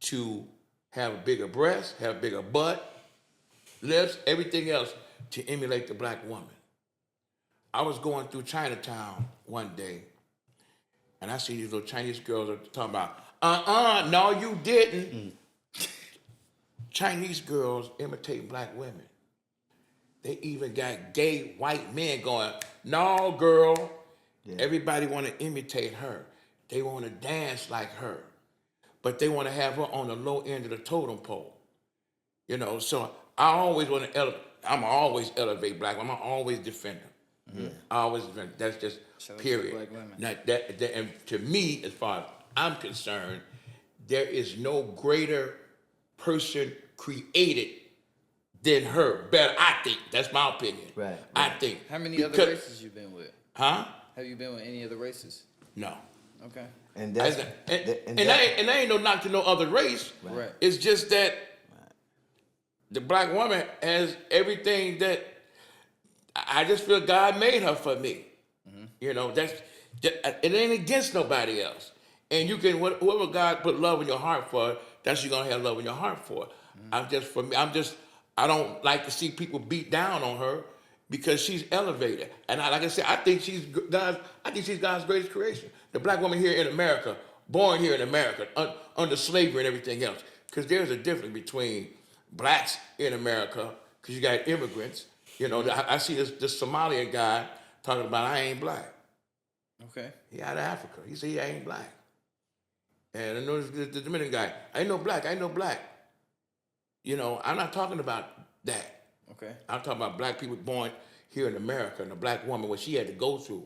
to have a bigger breast, have a bigger butt, lips, everything else to emulate the black woman. I was going through Chinatown one day, and I see these little Chinese girls are talking about, no, you didn't. Chinese girls imitate black women. They even got gay white men going, no, girl. Yeah. Everybody want to imitate her. They want to dance like her. But they want to have her on the low end of the totem pole. You know, so I always want to I'm always elevate black women. I'm always defend them. Mm-hmm. I always defend. That's just period. Black women. Now, that, and to me, as far as I'm concerned, there is no greater person created than her. Better, I think. That's my opinion. Right. I think. How many other races you been with? Huh? Have you been with any other races? No. Okay. And that ain't no knock to no other race. Right. It's just that the black woman has everything that I just feel God made her for me. Mm-hmm. You know, it ain't against nobody else. And you can, whoever God put love in your heart for, that's you're gonna have love in your heart for. Mm-hmm. I don't like to see people beat down on her because she's elevated. And like I said, I think she's God's greatest creation. The black woman here in America, born here in America, under slavery and everything else. Because there's a difference between blacks in America, because you got immigrants. You know, I see this Somalian guy talking about, I ain't black. Okay. He out of Africa. He said, I ain't black. And I know the Dominican guy, I ain't no black. You know, I'm not talking about that. Okay. I'm talking about black people born here in America and a black woman, what she had to go through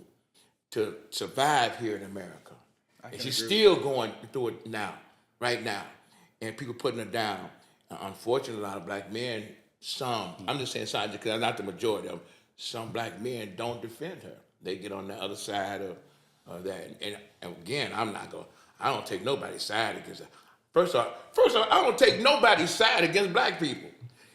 to survive here in America. And she's still going through it now, right now. And people putting her down. Unfortunately, a lot of black men, I'm just saying some because not the majority of them, some black men don't defend her. They get on the other side of that. And again, I don't take nobody's side against her. First off, I don't take nobody's side against black people.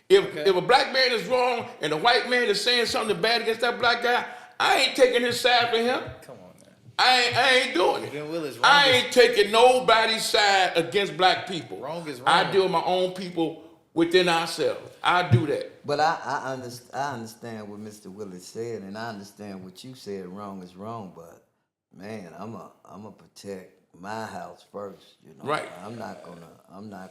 If a black man is wrong and a white man is saying something bad against that black guy, I ain't taking his side for him. Come on, man. I ain't doing it. Ben Willis, I ain't taking nobody's side against black people. Wrong is wrong. I deal with my own people within ourselves. I do that. But I understand what Mr. Willis said, and I understand what you said. Wrong is wrong, but man, I'm a protect my house first. You know, right? I'm not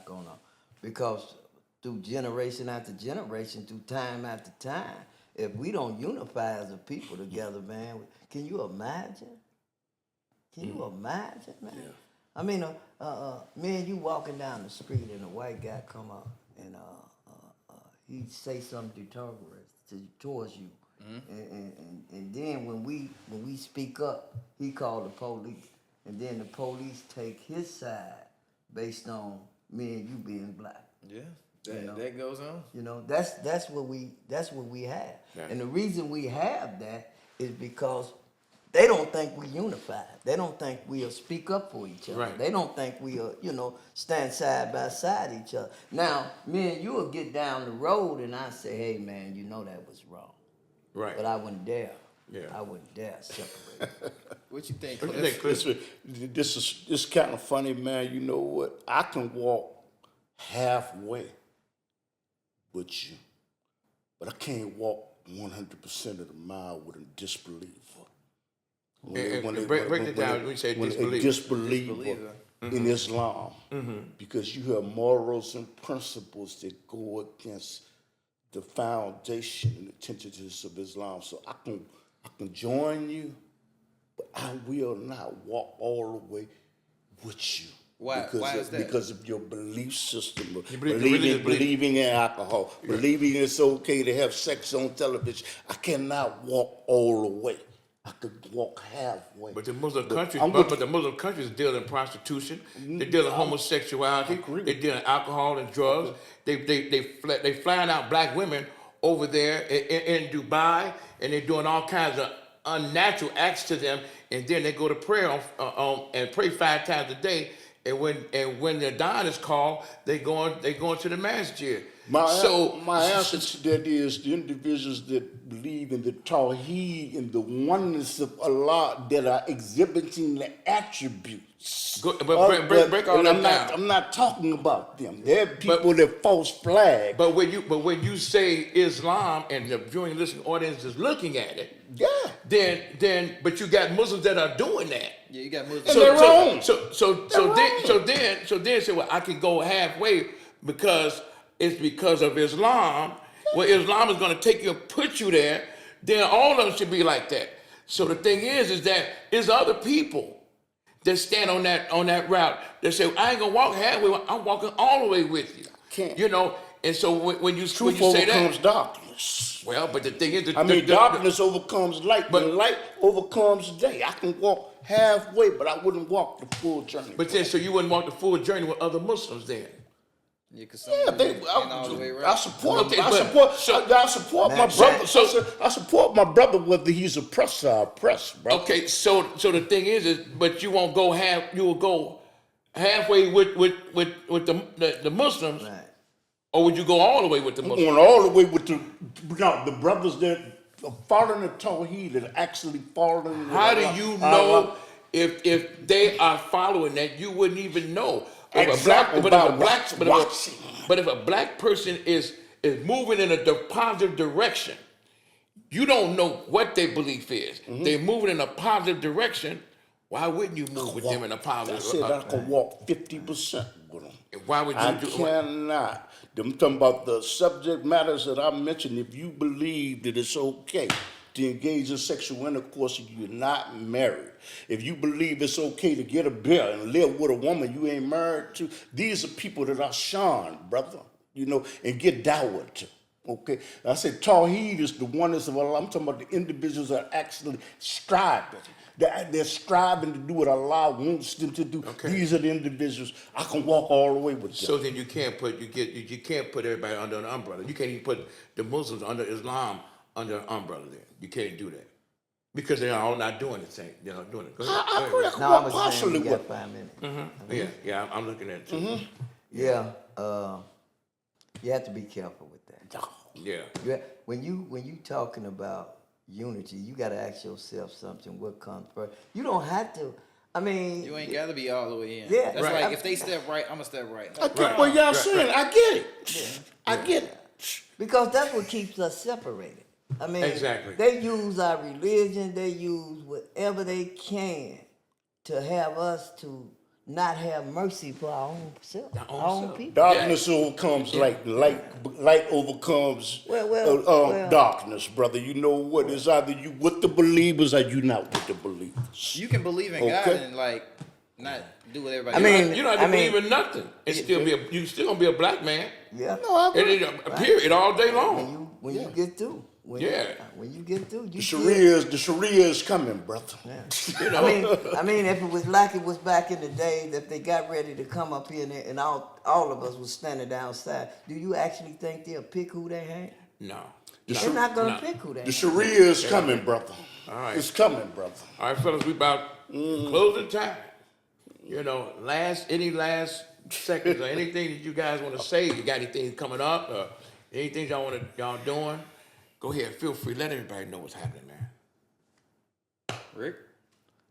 gonna, because through generation after generation, through time after time, if we don't unify as a people together, man, can you imagine? Can you imagine, man? Yeah. I mean, me and you walking down the street and a white guy come up and he say something towards you, and then when we speak up, he called the police, and then the police take his side based on me and you being black. Yeah. That goes on. You know, that's what we have. Yeah. And the reason we have that is because they don't think we unified. They don't think we'll speak up for each other. Right. They don't think we'll, stand side by side each other. Now, me and you will get down the road and I say, hey man, that was wrong. Right. But I wouldn't dare. Yeah. I wouldn't dare separate. What you think, Chris? This is kind of funny, man. You know what? I can walk halfway with you, but I can't walk 100% of the mile with a disbeliever. Break it down. We say when a disbeliever. disbeliever in Islam, because you have morals and principles that go against the foundation and the tenets of Islam. So I can join you, but I will not walk all the way with you. Why is that? Because of your belief system, believe- believing in alcohol, believing it's okay to have sex on television. I cannot walk all the way. I could walk halfway. But the Muslim countries, I'm but the Muslim countries deal in prostitution. They deal in homosexuality. They deal in alcohol and drugs. They flying out black women over there in Dubai, and they're doing all kinds of unnatural acts to them. And then they go to prayer and pray 5 times a day. And when their dine is called, they going to the masjid. My answer to that is the individuals that believe in the Tawheed and the oneness of Allah that are exhibiting the attributes. Break all that down. I'm not talking about them. They're people that false flag. But when you say Islam and the viewing listening audience is looking at it, Yeah. then but you got Muslims that are doing that. Yeah, you got Muslims. And they're wrong. So then say, well, I can go halfway because it's because of Islam. Well, Islam is going to take you and put you there. Then all of them should be like that. So the thing is that there's other people that stand on that route that say, I ain't gonna walk halfway. I'm walking all the way with you. Can't. You know. And so when you Truth say overcomes that, darkness. well, but the thing is, Darkness overcomes light, but light overcomes day. I can walk halfway, but I wouldn't walk the full journey. But then, so you wouldn't walk the full journey with other Muslims then? Yeah, because all the way around. I support. Okay, I but- support my brother. I support my brother whether he's oppressed or oppressed, bro. Okay, so the thing is, but you won't go you will go halfway with the Muslims, Right. or would you go all the way with the I'm Muslims? going all the way with the brothers that are following the Tawheed that are actually following. How do you know if they are following that? You wouldn't even know. But if a black person is moving in a positive direction, you don't know what their belief is. They're moving in a positive direction. Why wouldn't you move with them in a positive? I said I can walk 50% with them. Why would you I do? cannot. I'm talking about the subject matters that I mentioned. If you believe that it's okay to engage in sexual intercourse if you're not married, if you believe it's okay to get a bill and live with a woman you ain't married to, these are people that are shunned, brother, and get dowered to. Okay, I said Tawheed is the oneness of Allah. I'm talking about the individuals that are actually striving. They're striving to do what Allah wants them to do. Okay. These are the individuals I can walk all the way with them. So then you can't put everybody under an umbrella. You can't even put the Muslims under Islam under an umbrella. There, you can't do that because they're all not doing the same. They're not doing it. Go ahead. I agree. I can No, I walk was saying partially we with got 5 minutes. Yeah, I'm looking at it too. Yeah, you have to be careful with that. Yeah. When you talking about unity, you got to ask yourself something. What comes first? You don't have to. I mean, You ain't got to be all the way in. Yeah, That's right. like if they step right, I'm going to step right. I get what y'all saying. I get it. I get it. because that's what keeps us separated. I mean, Exactly. They use our religion. They use whatever they can to have us to not have mercy for our own self, our own self. people. Darkness overcomes light. Light overcomes Well. darkness, brother. You know what? It's either you with the believers or you not with the believers. You can believe in God Okay. and not do what everybody I mean, You don't have to believe in nothing. It's still you still gonna be a black man. Yeah. No, I agree. Period, all day long. When you get through. When you get through, The Sharia is coming, brother. You know. I mean, if it was like it was back in the day, that they got ready to come up here and all of us was standing outside, do you actually think they'll pick who they hang? No. They're not gonna pick who they The hang. Sharia is coming, brother. All right. It's coming, brother. All right, fellas, we about closing time. You know, any last seconds or anything that you guys want to say? You got anything coming up or anything y'all doing? Go ahead, feel free. Let everybody know what's happening, man. Rick?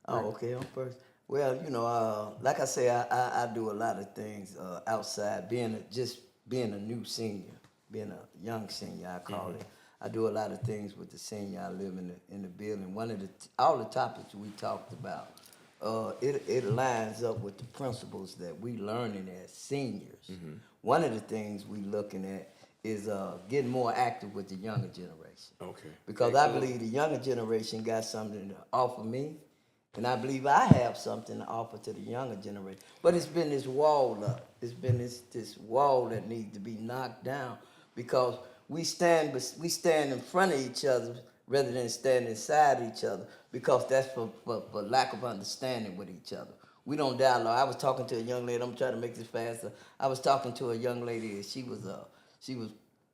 Oh, okay, I'm first. Well, like I say, I do a lot of things outside. Being a new senior, being a young senior, I call it. I do a lot of things with the senior. I live in the building. One of all the topics we talked about, it lines up with the principles that we learning as seniors. One of the things we looking at is getting more active with the younger generation. Okay. Because I believe the younger generation got something to offer me, and I believe I have something to offer to the younger generation. But it's been this wall up. It's been this wall that needs to be knocked down because we stand in front of each other rather than stand inside each other because that's for lack of understanding with each other. We don't dialogue. I was talking to a young lady. I'm trying to make this faster. I was talking to a young lady and she was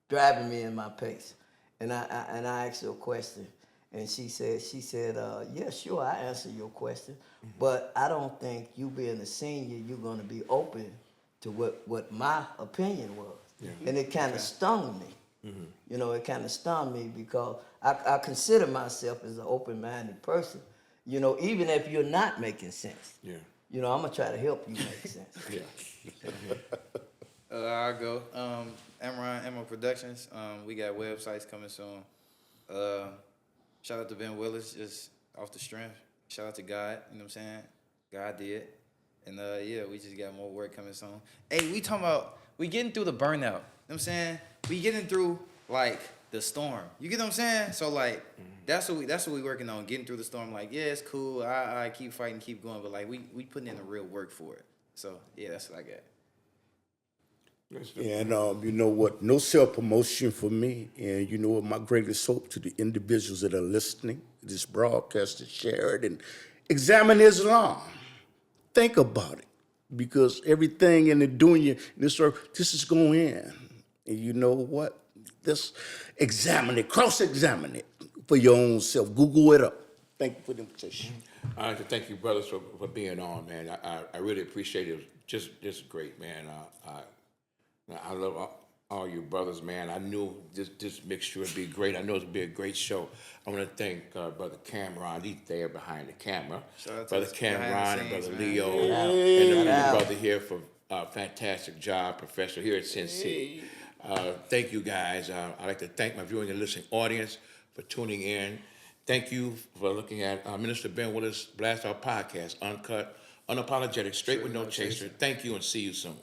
driving me in my pace, and I asked her a question. And she said, yeah, sure, I answer your question, but I don't think you being a senior, you're going to be open to what my opinion was. Yeah. And it kind of stung me. You know, it kind of stung me because I consider myself as an open-minded person, you know, even if you're not making sense. Yeah. You know, I'm going to try to help you make sense. Yeah. I'll go. Amron Productions. We got websites coming soon. Shout out to Ben Willis, just off the strength. Shout out to God, you know what I'm saying? God did. And yeah, we just got more work coming soon. Hey, we talking about, we getting through the burnout. You know what I'm saying? We getting through, like, the storm. You get what I'm saying? So, like, that's what we working on, getting through the storm. Like, yeah, it's cool. I keep fighting, keep going. But, like, we putting in the real work for it. So, yeah, that's what I got. And you know what? No self-promotion for me. And you know what? My greatest hope to the individuals that are listening, this broadcast, to share it and examine Islam. Think about it. Because everything in the dunya, this earth, this is going in. And you know what? Just examine it, cross-examine it for your own self. Google it up. Thank you for the invitation. I'd like to thank you, brothers, for being on, man. I really appreciate it. Just great, man. I love all you brothers, man. I knew this mixture would be great. I know it's would be a great show. I want to thank Brother Cameron. He's there behind the camera. Brother Cameron and Brother Leo and the brother here for a fantastic job, professional here at Sin City. Thank you, guys. I'd like to thank my viewing and listening audience for tuning in. Thank you for looking at Minister Ben Willis Blast Out Podcast, uncut, unapologetic, straight with no chaser. Thank you and see you soon.